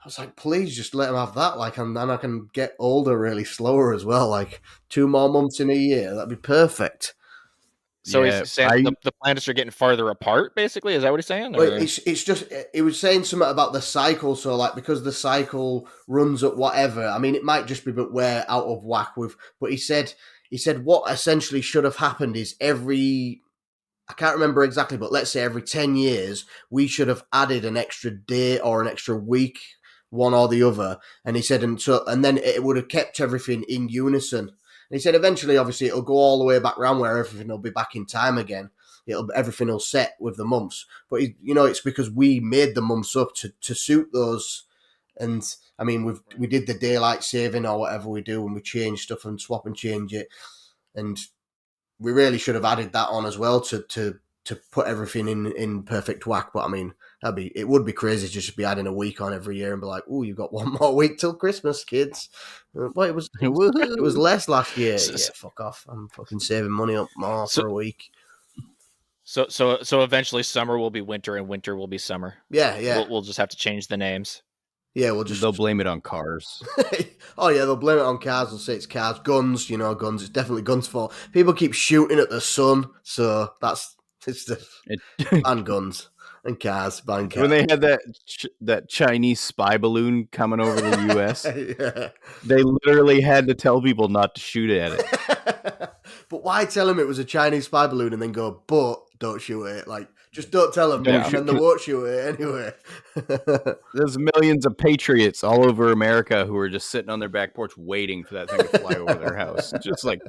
was like, please just let him have that. Like, and then I can get older really slower as well. Like 2 more months in a year, that'd be perfect. So yeah, he's saying the planets are getting farther apart, basically? Is that what he's saying? Well, it's just, it was saying something about the cycle. So, like, because the cycle runs at whatever, I mean, it might just be, but we're out of whack with, but he said what essentially should have happened is I can't remember exactly, but let's say every 10 years, we should have added an extra day or an extra week, one or the other. And he said, and then it would have kept everything in unison. And he said, eventually, obviously, it'll go all the way back around where everything will be back in time again. Everything will set with the months. But, it's because we made the months up to suit those. And, I mean, we did the daylight saving or whatever we do, and we change stuff and swap and change it. And we really should have added that on as well to put everything in perfect whack. But I mean, It would be crazy to just be adding a week on every year and be like, oh, you've got one more week till Christmas, kids. Well, it was less last year. Yeah, fuck off. I'm fucking saving money up more for a week. So eventually summer will be winter and winter will be summer. Yeah. We'll just have to change the names. Yeah, they'll blame it on cars. Oh yeah, they'll blame it on cars. They'll say it's cars, guns. Guns. It's definitely guns' fault. People keep shooting at the sun, so and guns and cars. Ban cars. When they had that Chinese spy balloon coming over the U.S., They literally had to tell people not to shoot at it. But why tell them it was a Chinese spy balloon and then go, but don't shoot it? Like, just don't tell them, and they won't shoot it anyway. There's millions of patriots all over America who are just sitting on their back porch waiting for that thing to fly over their house. Just like...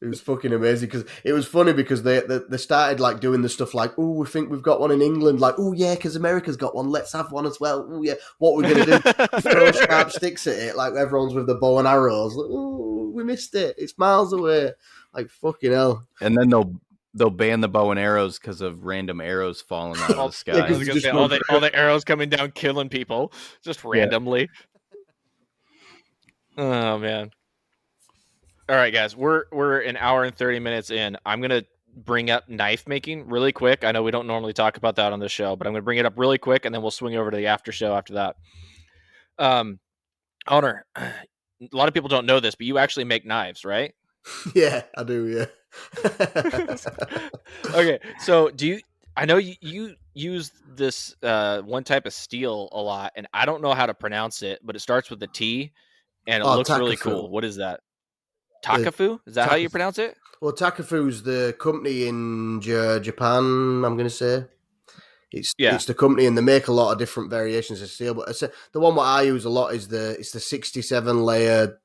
It was fucking amazing because it was funny because they started like doing the stuff like, oh, we think we've got one in England. Like, oh yeah, because America's got one. Let's have one as well. Oh yeah, what we're gonna do? Throw sharp sticks at it. Like everyone's with the bow and arrows. Like, oh, we missed it. It's miles away. Like fucking hell. And then they'll ban the bow and arrows because of random arrows falling out of the sky. Yeah, all the arrows coming down, killing people just randomly. Yeah. Oh man. All right, guys, we're an hour and 30 minutes in. I'm going to bring up knife making really quick. I know we don't normally talk about that on the show, but I'm going to bring it up really quick, and then we'll swing over to the after show after that. Onur, a lot of people don't know this, but you actually make knives, right? Yeah, I do, yeah. Okay, so I know you use this one type of steel a lot, and I don't know how to pronounce it, but it starts with a T, and it looks really cool. What is that? Takafu? Is that how you pronounce it? Well, Takafu's the company in Japan, I'm going to say. It's the company, and they make a lot of different variations of steel. But the one what I use a lot is the 67 layer.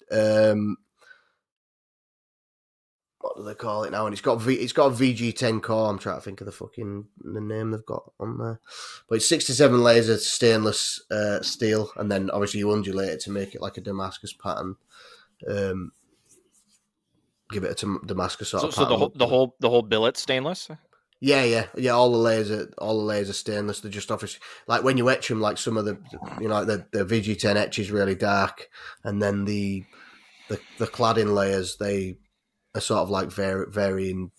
What do they call it now? And it's got a VG10 core. I'm trying to think of the name they've got on there. But it's 67 layers of stainless steel, and then obviously you undulate it to make it like a Damascus pattern. Give it a Damascus sort of pattern. So the whole billet stainless. Yeah. All the layers are stainless. They're just obviously like when you etch them, like some of the the VG10 etch is really dark, and then the cladding layers, they are sort of like varying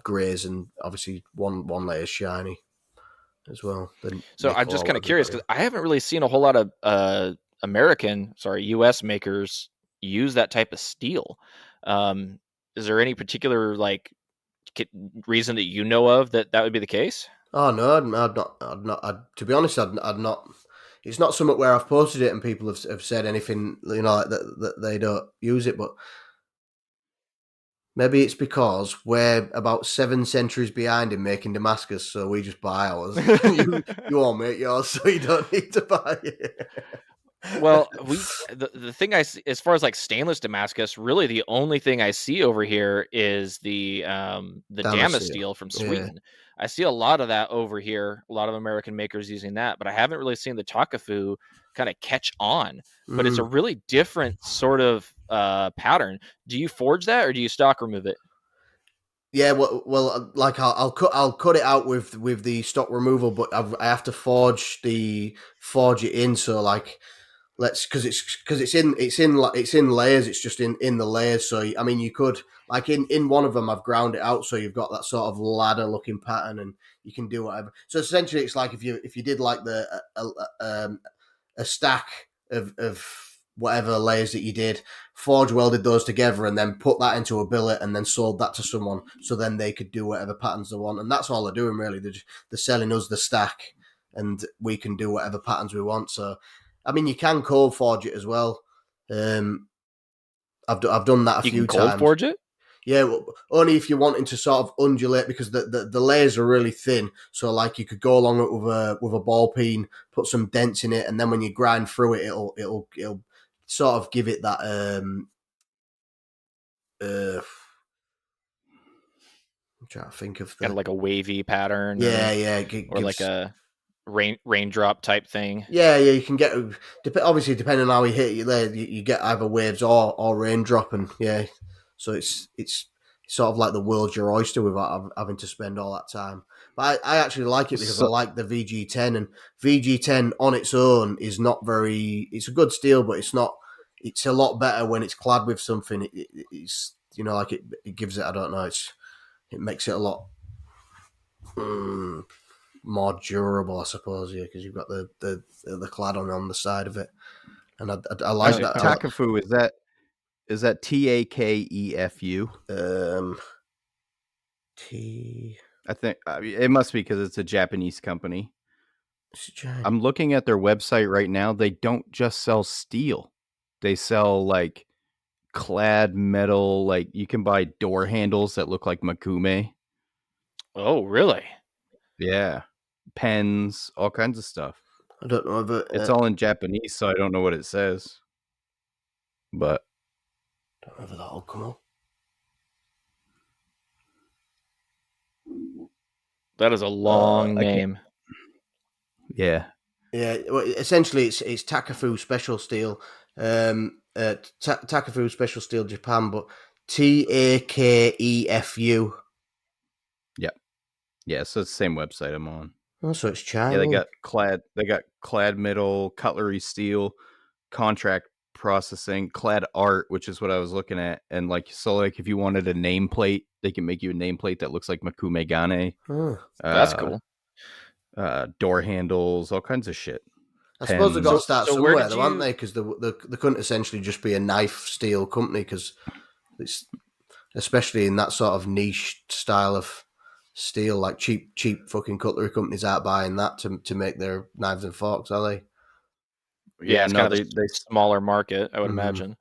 greys, and obviously one layer is shiny as well. So I'm just kind of curious because I haven't really seen a whole lot of U.S. makers use that type of steel. Is there any particular reason that you know of that would be the case? Oh no, I'd not. To be honest, I'd not. It's not something where I've posted it and people have said anything, that they don't use it. But maybe it's because we're about 7 centuries behind in making Damascus, so we just buy ours. you all make yours, so you don't need to buy it. Well, the thing I see as far as like stainless Damascus, really the only thing I see over here is the Damasteel from Sweden. Yeah. I see a lot of that over here. A lot of American makers using that, but I haven't really seen the Takafu kind of catch on. But it's a really different sort of pattern. Do you forge that or do you stock remove it? Yeah, well, like I'll cut it out with the stock removal, but I have to forge it in. So like. Because it's in layers. It's just in the layers. So I mean, you could like in one of them, I've ground it out, so you've got that sort of ladder looking pattern, and you can do whatever. So essentially, it's like if you did like a stack of whatever layers that you did, forge welded those together, and then put that into a billet, and then sold that to someone, so then they could do whatever patterns they want, and that's all they're doing really. They're selling us the stack, and we can do whatever patterns we want. So. I mean, you can cold forge it as well. I've done that a few times. You can cold forge it? Yeah, well, only if you're wanting to sort of undulate, because the layers are really thin. So, like, you could go along it with a ball peen, put some dents in it, and then when you grind through it, it'll sort of give it that I'm trying to think of kind of like a wavy pattern. Yeah, or like a raindrop type thing. Yeah, you can get, obviously depending on how you hit you there, you get either waves or raindrop, and yeah, so it's sort of like the world's your oyster without having to spend all that time. But I actually like it because I like the VG10, and VG10 on its own is not very. It's a good steel, but it's not. It's a lot better when it's clad with something. It's like it gives it. I don't know. It makes it a lot more durable, I suppose. Yeah, because you've got the clad on the side of it, and I like that. Takefu, is that Takefu? I think it must be because it's a Japanese company. I'm looking at their website right now. They don't just sell steel; they sell like clad metal. Like you can buy door handles that look like makume. Oh, really? Yeah, pens, all kinds of stuff. I don't know, but it's all in Japanese, so I don't know what it says. But I don't know if that'll come up. That is a long name. Yeah. Yeah. Well, essentially, it's Takefu Special Steel. Takefu Special Steel Japan, but Takefu. Yeah, so it's the same website I'm on. Oh, so it's China. Yeah, they got clad metal, cutlery steel, contract processing, clad art, which is what I was looking at. And like if you wanted a nameplate, they can make you a nameplate that looks like Makume Gane. That's cool. Door handles, all kinds of shit. I suppose they've got to start somewhere, though, aren't they? Because they couldn't essentially just be a knife steel company, because it's especially in that sort of niche style of steel, like cheap fucking cutlery companies aren't buying that to make their knives and forks, are they? Yeah, it's kind of a smaller market, I would imagine.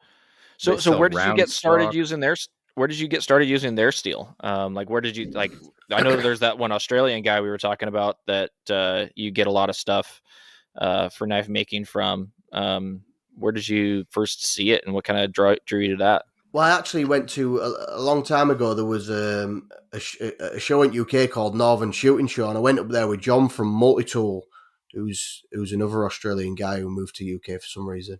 So where did you get started using their? Where did you get started using their steel? Like where did you like? I know there's that one Australian guy we were talking about that you get a lot of stuff for knife making from. Where did you first see it, and what kind of drew you to that? Well, I actually went to a long time ago. There was a show in UK called Northern Shooting Show, and I went up there with John from Multitool, who's another Australian guy who moved to UK for some reason.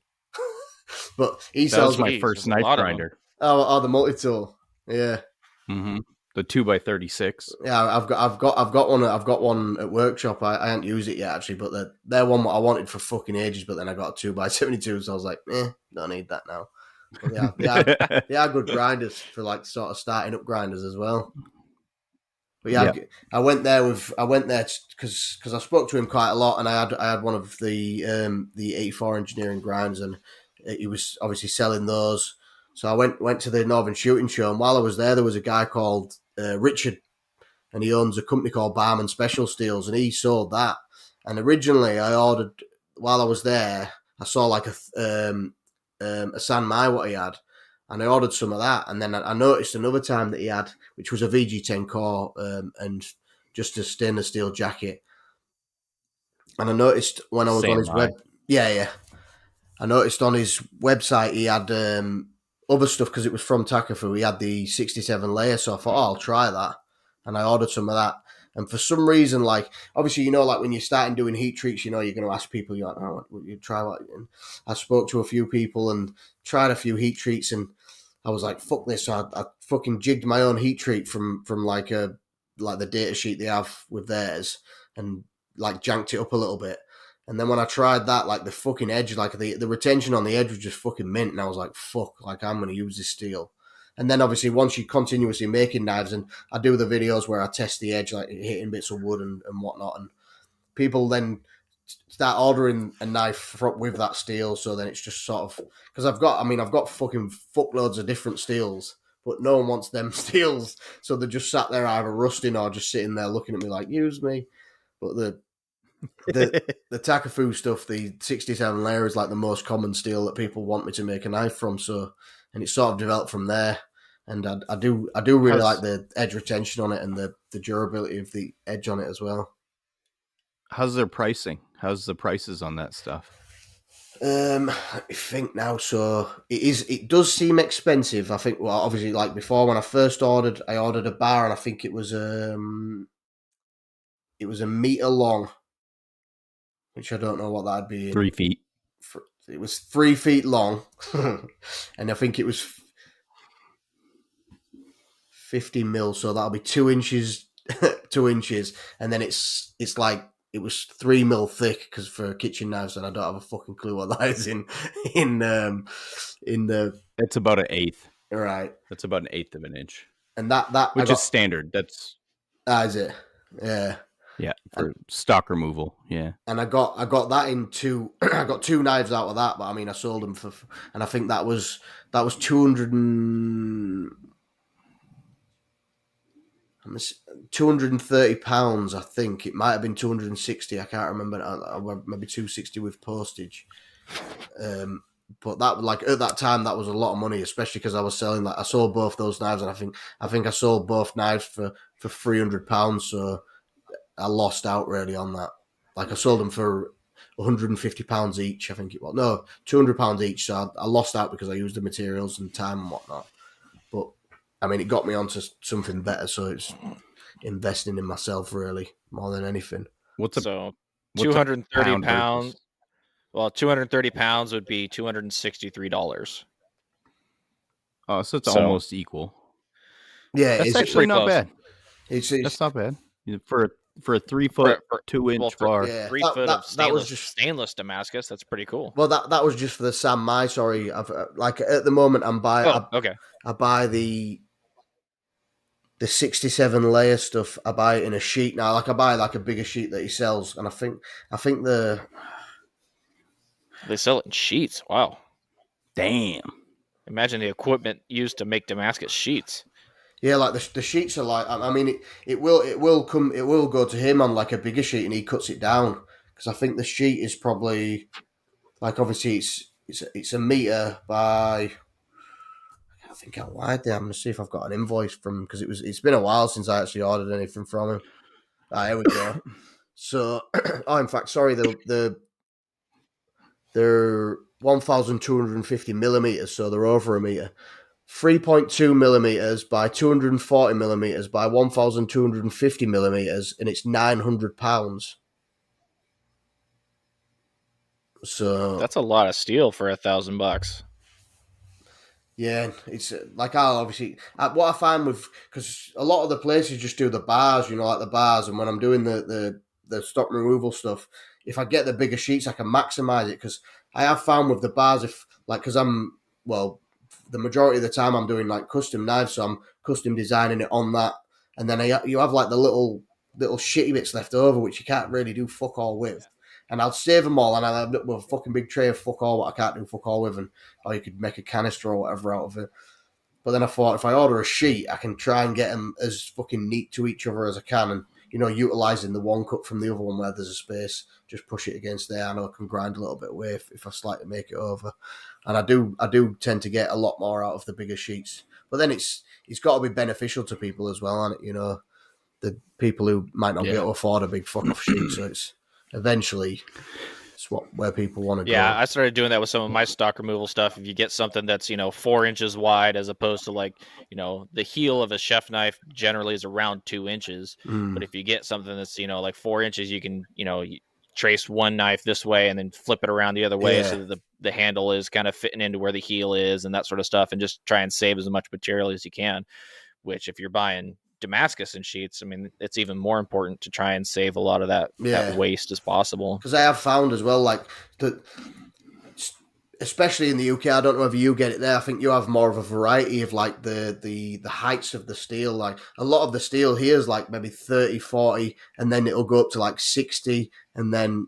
But he sells my first knife grinder. Oh, the Multitool, yeah. Mm-hmm. The 2x36. Yeah, I've got one at workshop. I haven't used it yet actually, but they're one what I wanted for fucking ages. But then I got a 2x72, so I was like, don't need that now. But they are good grinders for like sort of starting up grinders as well. But yeah, I went there because I spoke to him quite a lot, and I had one of the 84 engineering grinds, and he was obviously selling those. So I went to the Northern Shooting Show, and while I was there was a guy called Richard, and he owns a company called Barman Special Steels, and he sold that. And originally, I ordered while I was there. I saw like a San Mai what he had, and I ordered some of that. And then I noticed another time that he had, which was a VG10 core and just a stainless steel jacket. And I noticed when I was on his web, I noticed on his website he had other stuff because it was from Takefu. He had the 67 layer, so I thought, I'll try that, and I ordered some of that. And for some reason, like obviously, like when you're starting doing heat treats, you're going to ask people, you're like, oh, you try what? And I spoke to a few people and tried a few heat treats, and I was like, fuck this. So I fucking jigged my own heat treat from like the data sheet they have with theirs, and like janked it up a little bit. And then when I tried that, like the fucking edge, like the retention on the edge was just fucking mint. And I was like, fuck, like I'm going to use this steel. And then obviously once you're continuously making knives, and I do the videos where I test the edge, like hitting bits of wood and whatnot, and people then start ordering a knife with that steel. So then it's just sort of, because I've got fucking fuckloads of different steels, but no one wants them steels. So they're just sat there either rusting or just sitting there looking at me like, use me. But the Takefu stuff, the 67 layer is like the most common steel that people want me to make a knife from. So, and it's sort of developed from there. And I do really like the edge retention on it and the durability of the edge on it as well. How's their pricing? How's the prices on that stuff? Let me think now. So it does seem expensive. I think, well, obviously, like before when I first ordered, I ordered a bar, and I think it was a meter long, which I don't know what that'd be. 3 feet. It was 3 feet long, and I think it was 50 mil, so that'll be 2 inches, 2 inches, and then it's like it was 3 mil thick because for kitchen knives, and I don't have a fucking clue what that is in the It's about an eighth. right. That's about an eighth of an inch, And that which is standard. That's is it? Yeah. Yeah, for stock removal. Yeah. And I got that in two. I got 2 knives out of that, but I mean, I sold them for, and I think that was 200 and £230. I think it might have been 260. I can't remember. Maybe 260 with postage. But that, like, at that time, that was a lot of money, especially because I was selling I sold both those knives, and I think I sold both knives for £300. So I lost out really on that. Like, I sold them for £150 each. I think it was £200 each. So I lost out because I used the materials and time and whatnot. But I mean, it got me onto something better. So it's investing in myself really more than anything. So 230 pounds. Well, 230 pounds would be $263. Oh, so it's almost equal. Yeah, that's actually not bad. That's not bad for a 3 foot, 2 inch bar. Yeah, 3 foot of stainless Damascus. That's pretty cool. Well, that was just for the San Mai. Sorry, like at the moment I'm buying. Okay. I buy the 67 layer stuff. I buy it in a sheet now. Like, I buy like a bigger sheet that he sells, and I think they sell it in sheets. Wow. Damn. Imagine the equipment used to make Damascus sheets. Yeah, like the sheets are like. I mean, it will go to him on like a bigger sheet, and he cuts it down, because I think the sheet is probably, like, obviously it's a meter by. I can't think how wide they are. I'm gonna see if I've got an invoice from, because it's been a while since I actually ordered anything from him. Here we go. So, in fact, sorry, they're 1,250 millimeters, so they're over a meter. 3.2 millimeters by 240 millimeters by 1,250 millimeters, and it's £900. So that's a lot of steel for $1,000. Yeah, it's like, what I find with, because a lot of the places just do the bars, like the bars, and when I'm doing the stock removal stuff, if I get the bigger sheets, I can maximize it, because I have found with the bars, because the majority of the time I'm doing like custom knives, so I'm custom designing it on that, and then you have like the little shitty bits left over, which you can't really do fuck all with. And I'll save them all, and I'll end up with a fucking big tray of fuck all what I can't do fuck all with, or you could make a canister or whatever out of it. But then I thought, if I order a sheet, I can try and get them as fucking neat to each other as I can, and utilising the one cut from the other one where there's a space, just push it against there. I know I can grind a little bit away if I slightly make it over, and I do tend to get a lot more out of the bigger sheets. But then it's got to be beneficial to people as well, and the people who might not be able to afford a big fuck off sheet, so it's eventually it's where people want to go. Yeah, I started doing that with some of my stock removal stuff. If you get something that's 4 inches wide, as opposed to like the heel of a chef knife generally is around 2 inches, but if you get something that's like 4 inches, you can trace one knife this way and then flip it around the other way, so that the handle is kind of fitting into where the heel is and that sort of stuff, and just try and save as much material as you can. Which, if you're buying Damascus and sheets, I mean, it's even more important to try and save a lot of that waste as possible. Because I have found as well, like, especially in the UK, I don't know if you get it there, I think you have more of a variety of like the heights of the steel. Like, a lot of the steel here is like maybe 30, 40, and then it'll go up to like 60, and then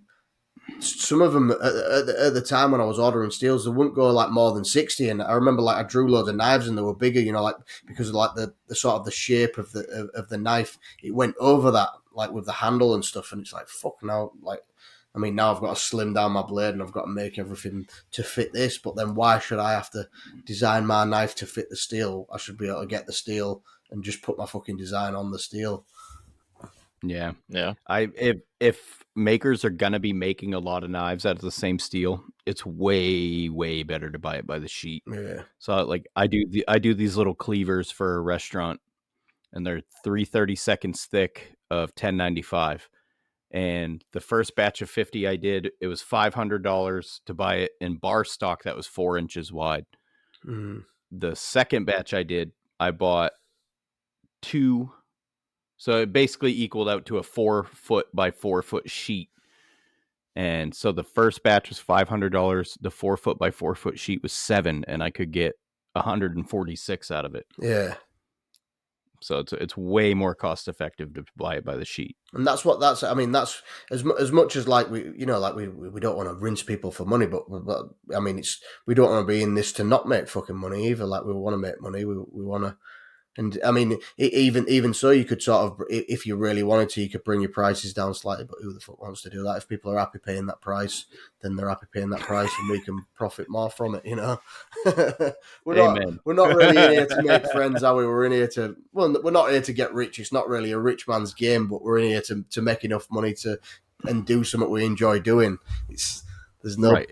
some of them at the time when I was ordering steels, they wouldn't go like more than 60. And I remember, like, I drew loads of knives and they were bigger, like, because of like the sort of the shape of the knife, it went over that, like with the handle and stuff. And it's like, fuck, now, like, I mean, now I've got to slim down my blade and I've got to make everything to fit this. But then why should I have to design my knife to fit the steel? I should be able to get the steel and just put my fucking design on the steel. Yeah. Yeah. If makers are gonna be making a lot of knives out of the same steel, it's way, way better to buy it by the sheet. Yeah. So like I do these little cleavers for a restaurant, and they're 3/32 thick of 1095. And the first batch of 50 I did, it was $500 to buy it in bar stock that was 4 inches wide. The second batch I did, I bought 2. So it basically equaled out to a 4 foot by 4 foot sheet. And so the first batch was $500. The 4 foot by 4 foot sheet was $7, and I could get 146 out of it. Yeah. So it's way more cost effective to buy it by the sheet. And that's I mean, that's as much as like we don't want to rinse people for money, but I mean, we don't want to be in this to not make fucking money either. Like, we want to make money. We want to. And I mean, even so, you could sort of, if you really wanted to, you could bring your prices down slightly. But who the fuck wants to do that? If people are happy paying that price, then they're happy paying that price, and we can profit more from it. We're not really in here to make friends, are we? We're in here to, well, we're not here to get rich. It's not really a rich man's game, but we're in here to make enough money and do something we enjoy doing. There's no right.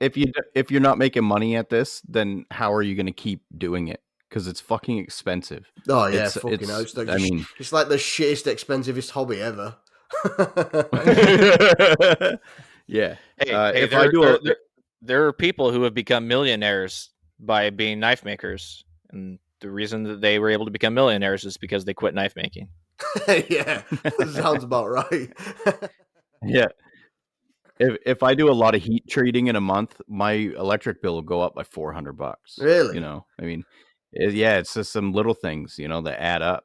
If you're not making money at this, then how are you going to keep doing it? Because it's fucking expensive. Oh yeah, it's like it's like the shittest, expensivest hobby ever. Yeah. Hey, there are people who have become millionaires by being knife makers, and the reason that they were able to become millionaires is because they quit knife making. Yeah, that sounds about right. Yeah. If I do a lot of heat treating in a month, my electric bill will go up by $400. Really? I mean. Yeah, it's just some little things, that add up.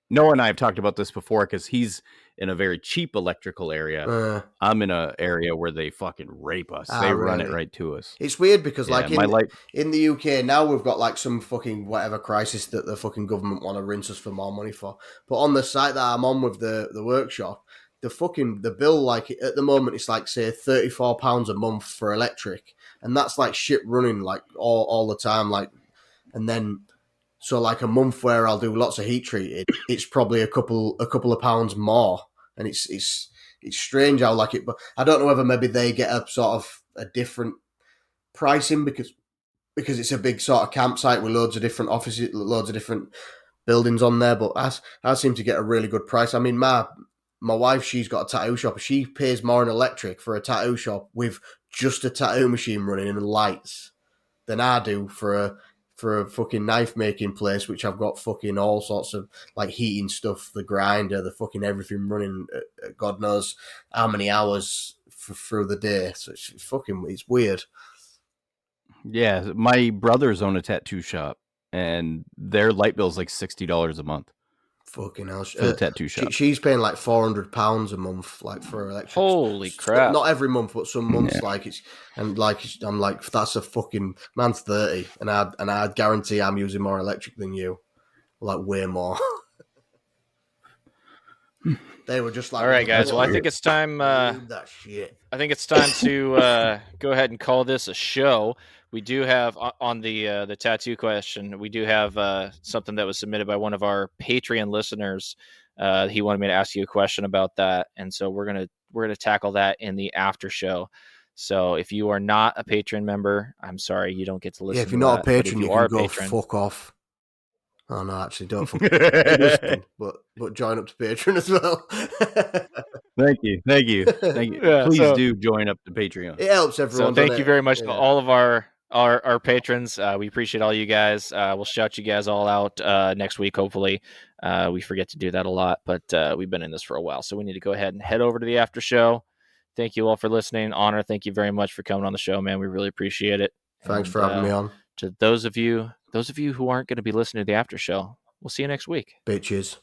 Noah and I have talked about this before because he's in a very cheap electrical area. I'm in an area where they fucking rape us. They run it right to us. It's weird because, in the UK now, we've got like some fucking whatever crisis that the fucking government want to rinse us for more money for. But on the site that I'm on with the workshop, the bill, like at the moment, it's like, say, £34 a month for electric, and that's like shit running like all the time, like. And then, so like a month where I'll do lots of heat treated, it's probably a couple of pounds more, and it's strange how like it. But I don't know whether maybe they get a sort of a different pricing because it's a big sort of campsite with loads of different offices, loads of different buildings on there. But I seem to get a really good price. I mean, my wife, she's got a tattoo shop. She pays more in electric for a tattoo shop with just a tattoo machine running and lights than I do for a fucking knife making place, which I've got fucking all sorts of like heating stuff, the grinder, the fucking everything running God knows how many hours through the day. So it's weird. Yeah, my brothers own a tattoo shop, and their light bill's like $60 a month. Fucking hell. For the tattoo shop. She's paying like £400 a month, like for electric. Holy crap. Not every month, but some months, I'm like, that's a fucking, man's 30, and I'd guarantee I'm using more electric than you. Like, way more. They were just like, all right, guys. Well, I think it's time. That shit. I think it's time to go ahead and call this a show. We do have on the tattoo question. We do have something that was submitted by one of our Patreon listeners. He wanted me to ask you a question about that, and so we're gonna tackle that in the after show. So if you are not a Patreon member, I'm sorry, you don't get to listen. Yeah, if you're not a patron, you can go fuck off. Oh no, actually, don't fuck off. But join up to Patreon as well. Thank you. Yeah, please do join up to Patreon. It helps everyone. So thank you very much to all of our patrons. We appreciate all you guys. We'll shout you guys all out next week, hopefully. We forget to do that a lot, but we've been in this for a while, so we need to go ahead and head over to the after show. Thank you all for listening. Honor, thank you very much for coming on the show, man. We really appreciate it. Thanks for having me on. To those of you who aren't going to be listening to the after show, we'll see you next week. Bitches.